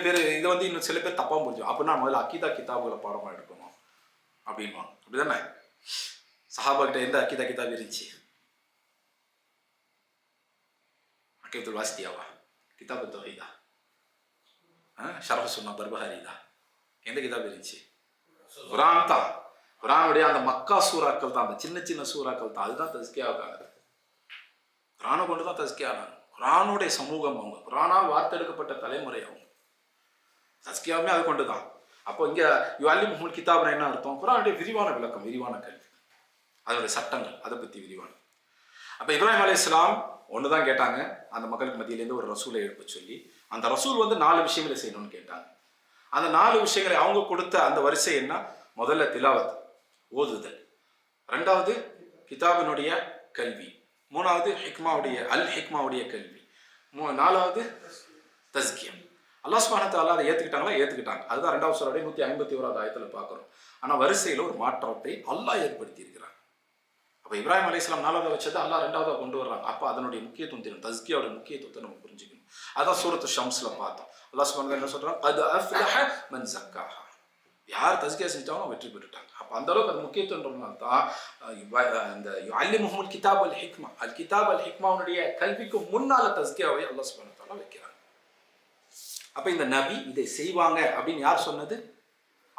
வந்து இன்னும் சில பேர் தப்பா புரிஞ்சு, அப்படின்னா முதல்ல அகீதா கிதாபுகளை பாடமா எடுக்கணும் அப்படின்வாங்க. அப்படிதானே? சஹாபா கிட்ட எந்த அகீதா கிதாப் இருந்துச்சு? அகீதுல் வாசித்தியாவா? கிதாபு தௌஹீதா? ஷரஹ் சுன்னா பர்பஹாரிதா? எந்த கிதாப் இருந்துச்சு? குர்ஆன் தான். குர்ஆனுடைய அந்த மக்கா சூறாக்கள் தான், அந்த சின்ன சின்ன சூறாக்கள் தான். அதுதான் தஸ்கியாவுக்கானது. குர்ஆனை கொண்டு தான் தஸ்கியா ஆனாங்க. குர்ஆனுடைய சமூகம் அவங்க, குர்ஆனால் வார்த்தெடுக்கப்பட்ட தலைமுறை அவங்க. தஸ்கியாவுமே அது கொண்டு தான். அப்போ இங்கே யுஅல்லிமுல் கிதாப்னா என்ன அர்த்தம்? குர்ஆனுடைய விரிவான விளக்கம், விரிவான கல்வி, அதனுடைய சட்டங்கள், அதை பற்றி விரிவான. அப்போ இப்ராஹிம் அலைஹிஸ்ஸலாம் ஒன்று தான் கேட்டாங்க, அந்த மக்களுக்கு மத்தியிலேருந்து ஒரு ரசூலை எழுப்ப சொல்லி. அந்த ரசூல் வந்து 4 விஷயங்களை செய்யணும்னு கேட்டாங்க. அந்த 4 விஷயங்களை அவங்க கொடுத்த அந்த வரிசை என்ன? முதல்ல திலாவத், ஓதுதல். 2வது கிதாபினுடைய கல்வி. 3வது ஹிக்மாவுடைய அல் ஹிக்மாவுடைய கல்வி. 4வது தஸ்கியம். அல்லாஹ் சுப்ஹானஹு வ தஆலா அதை ஏற்றுக்கிட்டாங்களா? ஏற்றுக்கிட்டாங்க. அதுதான் 2வது சூராவுடைய 151வது ஆயத்தில் பார்க்குறோம். ஆனால் வரிசையில் ஒரு மாற்றத்தை அல்லாஹ் ஏற்படுத்தி இருக்கிறாங்க. அப்போ இப்ராஹிம் அலைஹிஸ்ஸலாம் 4வதா வச்சது அல்லாஹ் 2வதா கொண்டு வர்றாங்க. அப்போ அதனுடைய முக்கியத்துவம் தெரியும், தஸ்கியாவுடைய முக்கியத்துவத்தை நம்ம புரிஞ்சுக்கணும். அதான் சூரத்து ஷம்ஸ்ல பார்த்தோம். அல்லாஹ் சுப்ஹானஹு வ தஆலா என்ன சொல்றாங்க? அத் அஃப்லஹ மன் ஸக்காஹா. யார் தஸ்கியா செஞ்சாலும் வெற்றி பெற்றுட்டாங்க. அப்போ அந்த அளவுக்கு அது முக்கியத்துவன்றதுனால தான் அந்த அல்லிமுஹுல் கிதாப் அல் ஹிக்மா, அல் கிதாப் அல் ஹிக்மாவுடைய கல்விக்கு முன்னால தஸ்கியாவை அல்லாஹ் சுப்ஹானஹு வ தஆலா வைக்கிறாங்க. அப்போ இந்த நபி இதை செய்வாங்க அப்படின்னு யார் சொன்னது?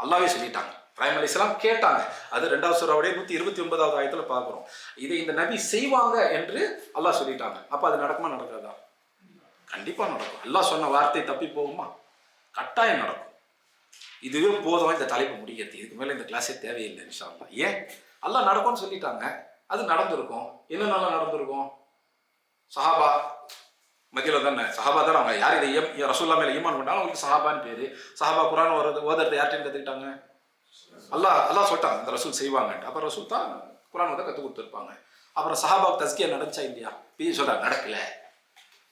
அல்லாஹ்வே சொல்லிட்டாங்க. இப்ராஹிம் அலைஹிஸ்ஸலாம் கேட்டாங்க. அது 2வது சூராவுடைய 129வது ஆயத்தில் பார்க்குறோம். இதை இந்த நபி செய்வாங்க என்று அல்லாஹ் சொல்லிட்டாங்க. அப்போ அது நடக்குமா நடக்காதா? கண்டிப்பாக நடக்கும். அல்லாஹ் சொன்ன வார்த்தை தப்பி போகுமா? கட்டாயம் நடக்கும். இதுவே போதும் இந்த தலைப்பு முடிக்கிறது. இதுக்கு மேலே இந்த கிளாஸே தேவையில்லை இன்ஷா அல்லாஹ். ஏன்? அல்லாஹ் நடக்கும்னு சொல்லிட்டாங்க. அது நடந்திருக்கும். என்ன நல்லா நடந்திருக்கும்? சஹாபா மதியில் தானே, சஹாபா தானே அவங்க. யார் இதை ரசூல்லா மேலே ஈமான் கொண்டாலும் அவங்களுக்கு சஹாபான்னு பேர். சஹாபா குரான் ஓதுறது யார்கிட்டையும் கற்றுக்கிட்டாங்க? அல்லாஹ் சொல்லிட்டாங்க இந்த ரசூல் செய்வாங்கன்ட்டு. அப்போ ரசூல் தான் குரான் ஓத கற்றுக் கொடுத்துருப்பாங்க. அப்புறம் சஹாபாவுக்கு தஸ்கியா நடந்துச்சா இல்லையா? சொல்கிறாங்க நடக்கல.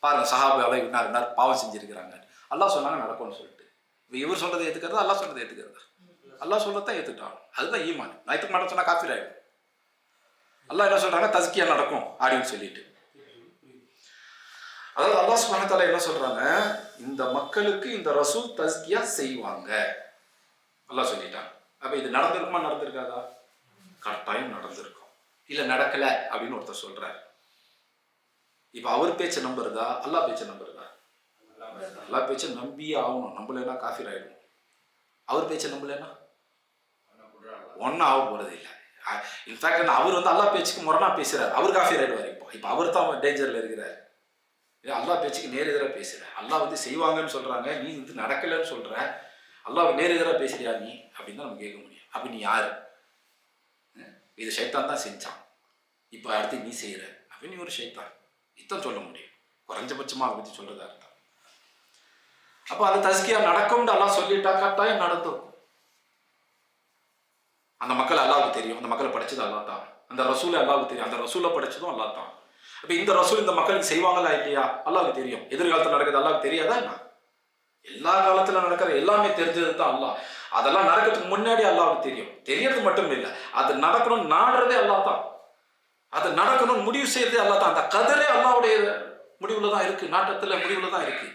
பாருங்க சஹாபாவை இன்னார் பாவம் செஞ்சுருக்கிறாங்க. அல்லாஹ் சொன்னாங்க நடக்கும்னு சொல்லிட்டு. இவர் சொல்றதை ஏற்றுக்கிறதா அல்லாஹ் சொல்றதை ஏற்றுக்கிறதா? அல்லாஹ் சொல்றதான் ஏற்றுட்டாங்க. அதுதான் ஈமான். நான் ஏற்றுக்க மாட்டேன்னு சொன்னா காஃபிர் ஆகிடும். அல்லாஹ் என்ன சொல்றாங்க? தஸ்கியா நடக்கும் அப்படின்னு சொல்லிட்டு. அதாவது அல்லாஹ் சுப்ஹானஹு வ தஆலா என்ன சொல்றாங்க? இந்த மக்களுக்கு இந்த ரசூல் தஸ்கியா செய்வாங்க அல்லாஹ் சொல்லிட்டாங்க. அப்ப இது நடந்திருக்குமா நடந்திருக்காதா? கட்டாயம் நடந்திருக்கும். இல்ல நடக்கல அப்படின்னு ஒருத்தர் சொல்றாரு. இப்ப அவர் பேச்சை நம்புறதா அல்லாஹ் பேச்சை நம்புறதா? அல்லாஹ் பேச்சை நம்பியே ஆகணும். நம்பலைன்னா காஃபிர் ஆயிடும். அவர் பேச்சை நம்பலைன்னா ஒன்னும் ஆக போறது இல்லை. இன்ஃபேக்ட் அவர் அல்லாஹ் பேச்சுக்கு முரணா பேசுறாரு. அவர் காஃபிர் ஆயிடுவார். இப்போ அவர் தான் டேஞ்சர்ல இருக்கிறார். அல்லாஹ் பேச்சுக்கு நேர் எதிராக பேசுற. அல்லாஹ் செய்வாங்கன்னு சொல்றாங்க, நீ நடக்கலன்னு சொல்ற. அல்லாஹ் நேர் எதிராக பேசுறியா நீ அப்படின்னு தான் நம்ம கேட்க முடியும். அப்ப நீ யாரு? இது ஷைத்தான் தான் செஞ்சான், இப்போ அடுத்து நீ செய்யற அப்படின்னு நீ ஒரு ஷைத்தான். இதான் சொல்ல முடியும் குறைஞ்சபட்சமா அதை பற்றி சொல்றதா இருந்தா. அப்போ அந்த தஸ்கியா நடக்கும்னு அல்லாஹ் சொல்லிட்டா கட்டாயம் நடந்தும். அந்த மக்கள் அல்லாஹ்வுக்கு தெரியும். அந்த மக்களை படைச்சது அல்லாஹ் தான். அந்த ரசூலை அல்லாஹ்வுக்கு தெரியும். அந்த ரசூலை படைச்சதும் அல்லாஹ் தான். அப்ப இந்த ரசூல் இந்த மக்களுக்கு செய்வாங்களா இல்லையா? அல்லாஹ்வுக்கு தெரியும். எதிர்காலத்தில் நடக்குது அல்லாஹ்வுக்கு தெரியாதா என்ன? எல்லா காலத்துல நடக்கிற எல்லாமே தெரிஞ்சது தான் அல்லாஹ். அதெல்லாம் நடக்கிறதுக்கு முன்னாடி அல்லாஹ்வுக்கு தெரியும். தெரியறது மட்டும் இல்லை, அது நடக்கணும் நாடுறதே அல்லாஹ் தான். அது நடக்கணும் முடிவு செய்யறதே அல்லாஹ் தான். அந்த கதரே அல்லாஹ்வுடைய முடிவுல தான் இருக்கு, நாட்டத்துல முடிவுல தான் இருக்கு.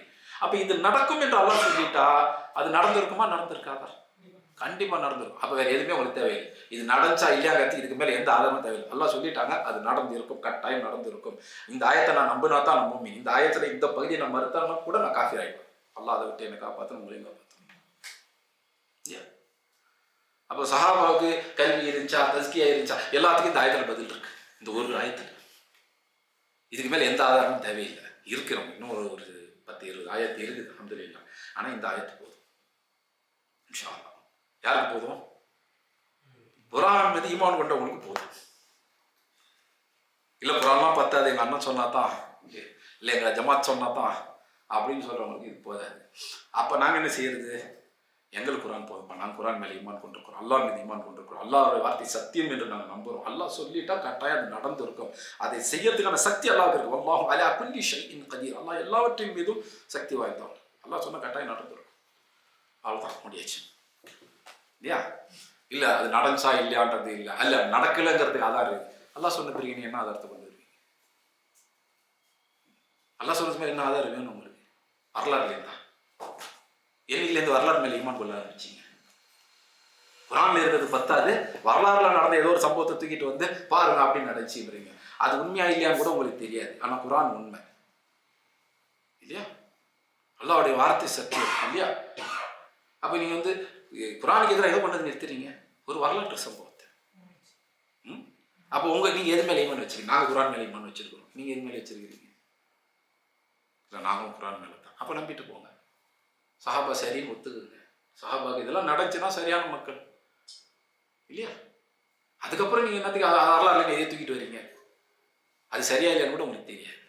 அப்ப இது நடக்கும் என்று அல்லாஹ் சொல்லிட்டா அது நடந்திருக்குமா நடந்திருக்காதா? கண்டிப்பா நடந்திருக்கும். அப்ப வேற எதுவுமே உங்களுக்கு தேவையில்லை. இது நடந்துச்சா இல்லையாங்கிறது இதுக்கு மேல எந்த ஆதாரமும் தேவையில்லை. அல்லாஹ் சொல்லிட்டாங்க அது நடந்திருக்கும், கட்டாயம் நடந்திருக்கும். இந்த ஆயத்தை நான் நம்பினா தான் நான் மூமின். இந்த ஆயத்துல இந்த பகுதியை நான் மறுத்தானா கூட நான் காஃபிர் ஆயிடுவேன். அல்லாஹ் அதை விட்டு என்னை காப்பாற்றணும், உங்களையும் காப்பாற்றணும். அப்போ சஹாபாவுக்கு கல்வி இருந்துச்சா, தஸ்கியா இருந்துச்சா, எல்லாத்துக்கும் இந்த ஆயத்துல பதில் இருக்கு. இந்த ஒரு ஆயத்துல இதுக்கு மேல எந்த ஆதாரமும் தேவையில்லை. இருக்கிறோம் இன்னும் ஒரு 10-20 ஆயத்து இருக்குது அல்ஹம்துலில்லாஹ். ஆனா இந்த ஆயத்து போதும் இன்ஷா அல்லாஹ். யாருக்கு போதும்? குர்ஆன் மீது ஈமான் கொண்டவங்களுக்கு போதும். இல்ல குர்ஆன்லாம் பத்தாது, எங்க அண்ணன் சொன்னாதான், இல்லை எங்க ஜமாத் சொன்னாதான் அப்படின்னு சொல்றவங்களுக்கு இது போதாது. அப்ப நாங்க என்ன செய்யறது? எங்களுக்கு குர்ஆன் போதும்பா, நாங்கள் குர்ஆன் மேலே ஈமான் கொண்டிருக்கிறோம், அல்லாஹ் மீது ஈமான் கொண்டிருக்கிறோம், அல்லாஹ்வுடைய வார்த்தை சத்தியம் என்று நாங்கள் நம்புறோம். அல்லாஹ் சொல்லிட்டா கட்டாயம் அது நடந்திருக்கும். அதை செய்யறதுக்கான சக்தி அல்லாஹ்வுக்கு இருக்கு. வல்லாஹு அலா குல்லி ஷைஇன் கதீர். அல்லாஹ் எல்லாவற்றின் மீதும் சக்தி வாய்ந்தவன். அல்லாஹ் சொன்னா கட்டாயம் நடந்திருக்கும். அவ்வளவுதான், முடியாச்சு. இல்லையா? இல்ல அது நடந்துச்சா இல்லையான்றது இல்லை, அல்ல நடக்கலைங்கிறதுக்கு ஆதாரம் இருக்கு. அல்லாஹ் சொன்ன பிறகு நீ என்ன ஆதாரத்தை கொண்டு வருவீங்க? அல்லாஹ் சொன்னது மேலே என்ன ஆதாரம் வேணும் உங்களுக்கு? வரலாறுலேருந்தா? என்னைக்குலேருந்து வரலாறு மேலே ஈமான் கொள்ள ஆரம்பிச்சிங்க? குர்ஆன்ல இருக்கிறது பத்தாது, வரலாறுல நடந்த ஏதோ ஒரு சம்பவத்தை தூக்கிட்டு வந்து பாருங்க அப்படின்னு நினைச்சுக்கிறீங்க. அது உண்மையா இல்லையான்னு கூட உங்களுக்கு தெரியாது. ஆனா குர்ஆன் உண்மை இல்லையா? அல்லாஹ்வுடைய வார்த்தை சத்தியம் இல்லையா? அப்ப நீங்க குர்ஆனுக்கு எதிராக எதை கொண்டு நிறுத்துறீங்க? ஒரு வரலாற்று சம்பவத்தை. அப்போ நீங்க எது மேலே ஈமான் வச்சிருக்கீங்க? நாங்க குர்ஆன் மேலே ஈமான் வச்சிருக்கிறோம். நீங்க எது மேலே வச்சிருக்கீங்க? இல்லை நாங்களும் குர்ஆன் மேலே தான். அப்ப நம்பிட்டு போங்க. சஹாபா சரின்னு ஒத்துக்குங்க. சஹாபாக்கு இதெல்லாம் நடந்துச்சுன்னா சரியான மக்கள் இல்லையா? அதுக்கப்புறம் நீங்க என்னத்துக்கு வரலாறுல எதையும் தூக்கிட்டு வரீங்க? அது சரியா இல்லையான்னு கூட உங்களுக்கு தெரியாது.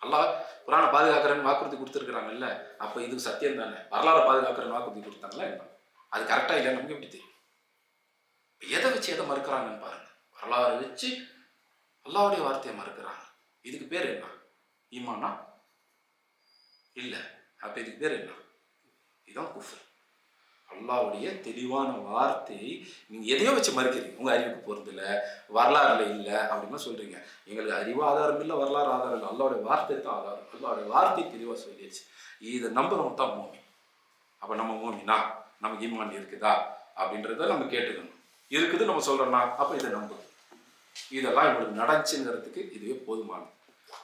அல்லாஹ் குர்ஆனை பாதுகாக்கிறேன்னு வாக்குறுதி கொடுத்துருக்குறாங்கல்ல, அப்போ இது சத்தியம் தானே. வரலாறை பாதுகாக்கிறேன்னு வாக்குறுதி கொடுத்தாங்களா என்ன? அது கரெக்டா இல்லைன்னு நமக்கு எப்படி தெரியும்? எதை வச்சு எதை மறுக்கிறாங்கன்னு பாருங்க. வரலாறு வச்சு அல்லாஹ்வுடைய வார்த்தையை மறுக்கிறாங்க. இதுக்கு பேர் என்ன? ஈமானா? இல்லை. அப்ப இதுக்கு பேர் என்ன? இதுதான் குஃப்ர். அல்லாஹ்வுடைய தெளிவான வார்த்தையை நீங்க எதையோ வச்சு மறுக்கிறீங்க. உங்க அறிவுக்கு போறது இல்லை, வரலாறுல இல்லை அப்படின்னு சொல்றீங்க. எங்களுக்கு அறிவு ஆதாரம் இல்லை, வரலாறு ஆதாரம் இல்லை, அல்லாஹ்வுடைய வார்த்தை தான் ஆதாரம். அல்லாஹ்வுடைய வார்த்தை தெளிவாக சொல்லிடுச்சு. இதை நம்புறவங்க தான் மூமின். அப்ப நம்ம மூமினா? நமக்கு ஈமான் இருக்குதா? அப்படின்றத நம்ம கேட்டுக்கணும். இருக்குது நம்ம சொல்கிறோம்னா அப்போ இதை நம்பணும். இதெல்லாம் இவங்களுக்கு நடந்துச்சுங்கிறதுக்கு இதுவே போதுமானது.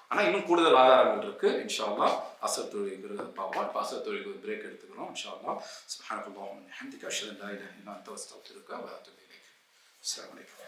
ஆனால் இன்னும் கூடுதல் ஆதாரங்கள் இருக்குது. இன்ஷா அல்லாஹ் அசர் தொழுகைங்கிறது பார்ப்போம். இப்போ அசர் தொழுகை பிரேக் எடுத்துக்கணும். இன்ஷா அல்லாஹ் சுப்ஹானல்லாஹி வ பிஹம்திஹி அஷ்ஹது அன் லா இலாஹா இல்லா அன்த அஸ்தக்ஃபிருக வ அத்தூபு இலைக். அஸ்ஸலாமு அலைக்கும்.